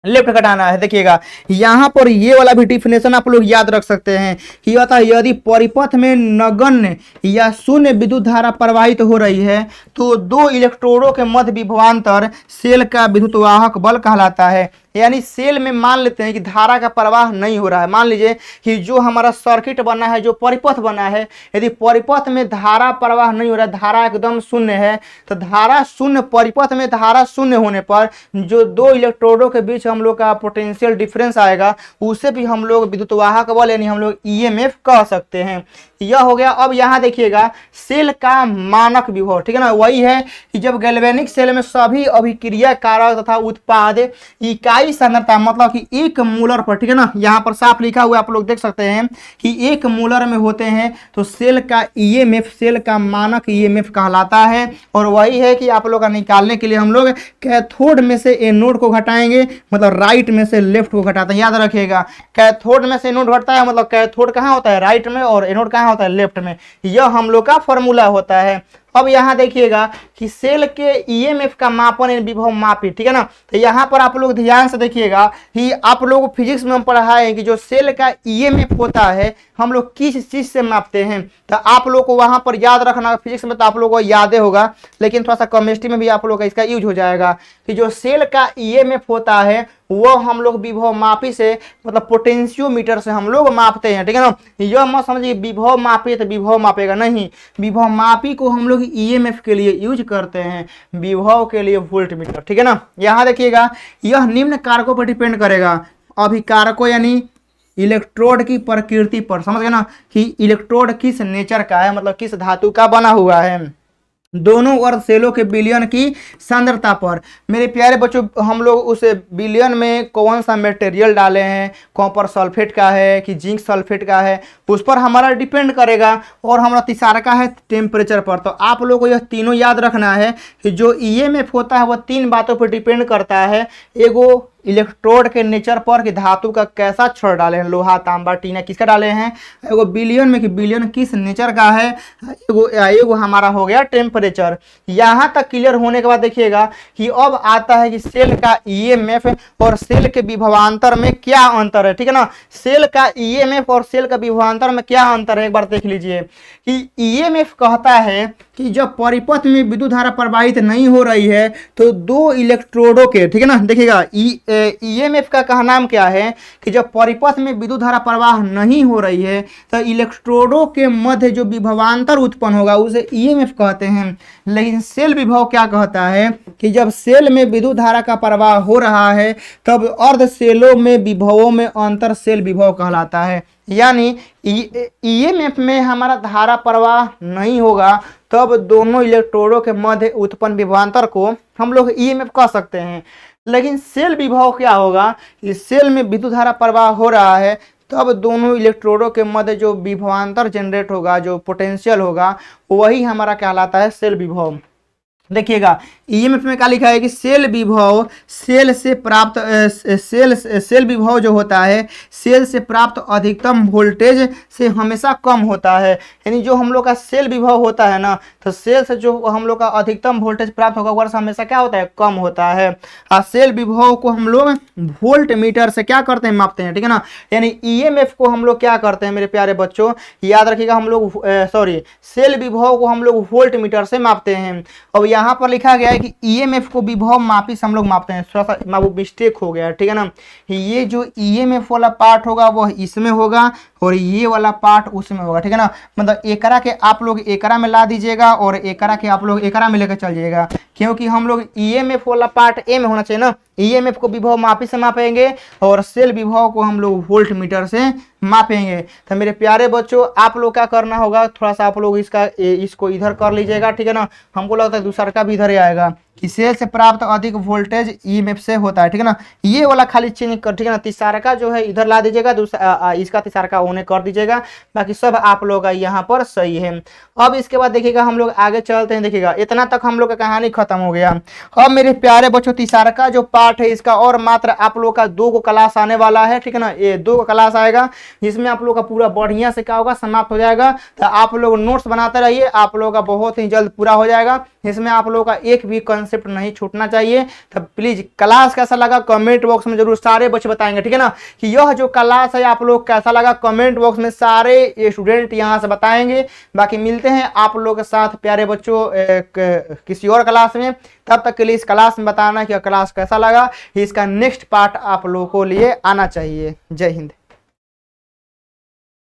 लेफ्ट घटाना है। देखिएगा यहाँ पर ये वाला भी डिफिनेशन आप लोग याद रख सकते हैं कि यदि परिपथ में नगण्य या शून्य विद्युत धारा प्रवाहित हो रही है तो दो इलेक्ट्रोडों के मध्य विभवांतर सेल का विद्युत वाहक बल कहलाता है। यानी सेल में मान लेते हैं कि धारा का प्रवाह नहीं हो रहा है। मान लीजिए कि जो हमारा सर्किट बना है, जो परिपथ बना है, यदि परिपथ में धारा प्रवाह नहीं हो रहा है, धारा एकदम शून्य है, तो धारा शून्य, परिपथ में धारा शून्य होने पर जो दो इलेक्ट्रोडों के बीच हम लोग का पोटेंशियल डिफरेंस आएगा, उसे भी हम लोग विद्युत वाहक बल यानी हम लोग ईएमएफ कह सकते हैं। यह हो गया। अब यहाँ देखिएगा सेल का मानक विभव, ठीक है ना। वही है कि जब गैल्वेनिक सेल में सभी अभिक्रिया कारक तथा उत्पाद इकाई सही सांद्रता मतलब कि 1 मोलर पर, ठीक है ना, यहाँ पर साफ लिखा हुआ आप लोग देख सकते हैं कि 1 मोलर में होते हैं, तो सेल का ईएमएफ, सेल का मानक ईएमएफ कहलाता है। और वही है कि आप लोग का निकालने के लिए हम लोग कैथोड में से एनोड को घटाएंगे, मतलब राइट में से लेफ्ट को घटाते हैं। याद रखिएगा, कैथोड में से एनोड घटता है, मतलब कैथोड कहाँ होता है, राइट में, और एनोड कहाँ होता है, लेफ्ट में। यह हम लोग का फॉर्मूला होता है। अब यहाँ देखिएगा कि सेल के ईएमएफ का मापन विभव मापी, ठीक है ना। तो यहाँ पर आप लोग ध्यान से देखिएगा कि आप लोग फिजिक्स में हम पढ़ा है कि जो सेल का ईएमएफ होता है हम लोग किस चीज से मापते हैं। तो आप लोग को वहां पर याद रखना, फिजिक्स में तो आप लोग को याद होगा, लेकिन थोड़ा सा केमिस्ट्री में भी आप लोग का इसका यूज हो जाएगा कि जो सेल का ईएमएफ होता है वो हम लोग विभव मापी से, मतलब पोटेंशियोमीटर से हम लोग मापते हैं, ठीक है ना। यह मत समझिए विभव मापी तो विभव मापेगा, नहीं, विभव मापी को हम लोग ईएमएफ के लिए यूज करते हैं, विभव के लिए वोल्टमीटर, ठीक है ना। यहाँ देखिएगा यह निम्न कारकों पर डिपेंड करेगा। अभी कारकों यानी इलेक्ट्रोड की प्रकृति पर, समझ गए ना, कि इलेक्ट्रोड किस नेचर का है, मतलब किस धातु का बना हुआ है। दोनों अर्ध सेलों के विलयन की सांद्रता पर। मेरे प्यारे बच्चों, हम लोग उस विलयन में कौन सा मटेरियल डाले हैं, कॉपर सल्फेट का है कि जिंक सल्फेट का है, उस पर हमारा डिपेंड करेगा। और हमारा तीसरा का है टेम्परेचर पर। तो आप लोगों को यह तीनों याद रखना है कि जो ईएमएफ होता है वह 3 बातों पर डिपेंड करता है। एगो इलेक्ट्रोड के नेचर पर कि धातु का कैसा छड़ डाले हैं, लोहा तांबा टीना किसका डाले हैं, एगो विलयन में कि विलयन किस नेचर का है, एगो हमारा हो गया टेम्परेचर। यहाँ तक क्लियर होने के बाद देखिएगा कि अब आता है कि सेल का ईएमएफ और सेल के विभवांतर में क्या अंतर है, ठीक है ना। सेल का ईएमएफ और सेल का विभवांतर में क्या अंतर है, एक बार देख लीजिए कि ईएमएफ कहता है कि जब परिपथ में विद्युत धारा प्रवाहित नहीं हो रही है तो 2 इलेक्ट्रोडों के, ठीक है ना, देखिएगा ईएमएफ का नाम क्या है कि जब परिपथ में विद्युत धारा प्रवाह नहीं हो रही है तो इलेक्ट्रोडों के मध्य जो विभवांतर उत्पन्न होगा उसे ईएमएफ कहते हैं। लेकिन सेल विभव क्या कहता है कि जब सेल में विद्युत धारा का प्रवाह हो रहा है तब अर्ध सेलों में विभवों में अंतर सेल विभव कहलाता है। यानी ईएमएफ में हमारा धारा प्रवाह नहीं होगा तब दोनों इलेक्ट्रोडों के मध्य उत्पन्न विभवांतर को हम लोग ईएमएफ कह सकते हैं। लेकिन सेल विभव क्या होगा, इस सेल में विद्युत धारा प्रवाह हो रहा है तब दोनों इलेक्ट्रोडों के मध्य जो विभवांतर जनरेट होगा, जो पोटेंशियल होगा, वही हमारा कहलाता है सेल विभव। देखिएगा ईएमएफ में क्या लिखा है कि सेल विभव सेल से प्राप्त सेल विभव जो होता है सेल से प्राप्त अधिकतम वोल्टेज से हमेशा कम होता है। यानी जो हम लोग का सेल विभव होता है ना, तो सेल से जो हम लोग का अधिकतम वोल्टेज प्राप्त होगा वह हमेशा क्या होता है, कम होता है। और सेल विभव को हम लोग वोल्ट मीटर से क्या करते हैं, मापते हैं, ठीक है ना। यानी ईएमएफ को हम लोग क्या करते हैं मेरे प्यारे बच्चों, याद रखिएगा, हम लोग सेल विभव को हम लोग वोल्ट मीटर से मापते हैं। अब यहाँ पर लिखा गया है कि ईएमएफ को विभव मापी से हम लोग मापते हैं, थोड़ा सा वो मिस्टेक हो गया, ठीक है ना। ये जो ईएमएफ वाला पार्ट होगा वह इसमें होगा और ये वाला पार्ट उसमें होगा, ठीक है ना। मतलब एकरा के आप लोग एकरा में ला दीजिएगा और एकरा के आप लोग एकरा में लेकर चल जाइएगा, क्योंकि हम लोग ईएमएफ वाला पार्ट ए में होना चाहिए ना। ईएमएफ को विभव मापी से मापेंगे और सेल विभव को हम लोग वोल्ट मीटर से मापेंगे। तो मेरे प्यारे बच्चों, आप लोग क्या करना होगा, थोड़ा सा आप लोग इसको इधर कर लीजिएगा, ठीक है ना। हमको लगता है दूसरा का भी इधर ही आएगा कि सेल से प्राप्त अधिक वोल्टेज ईएमएफ से होता है, ठीक है ना। ये वाला खाली चेंज कर, ठीक है ना। तीसरा का जो है इधर ला दीजिएगा, दूसरा इसका तीसरा का होने कर दीजिएगा, बाकी सब आप लोग का यहाँ पर सही है। अब इसके बाद देखिएगा हम लोग आगे चलते हैं। देखिएगा इतना तक हम लोग का कहानी खत्म हो गया। अब मेरे प्यारे बच्चों, तीसरा का जो पार्ट है इसका और मात्र आप लोग का 2 क्लास आने वाला है, ठीक है ना। ये 2 क्लास आएगा जिसमें आप लोग का पूरा बढ़िया से क्या होगा, समाप्त हो जाएगा। तो आप लोग नोट्स बनाते रहिए, आप लोग का बहुत ही जल्द पूरा हो जाएगा। इसमें आप लोगों का एक भी कंसेप्ट नहीं छूटना चाहिए। तो प्लीज क्लास कैसा लगा कमेंट बॉक्स में जरूर सारे बच्चे बताएंगे, ठीक है ना, कि यह जो क्लास है आप लोग कैसा लगा। कमेंट बॉक्स में सारे स्टूडेंट यहाँ से बताएंगे। बाकी मिलते हैं आप लोग के साथ प्यारे बच्चों किसी और क्लास में। तब तक के लिए इस क्लास में बताना कि क्लास कैसा लगा, इसका नेक्स्ट पार्ट आप लोगों को लिए आना चाहिए। जय हिंद।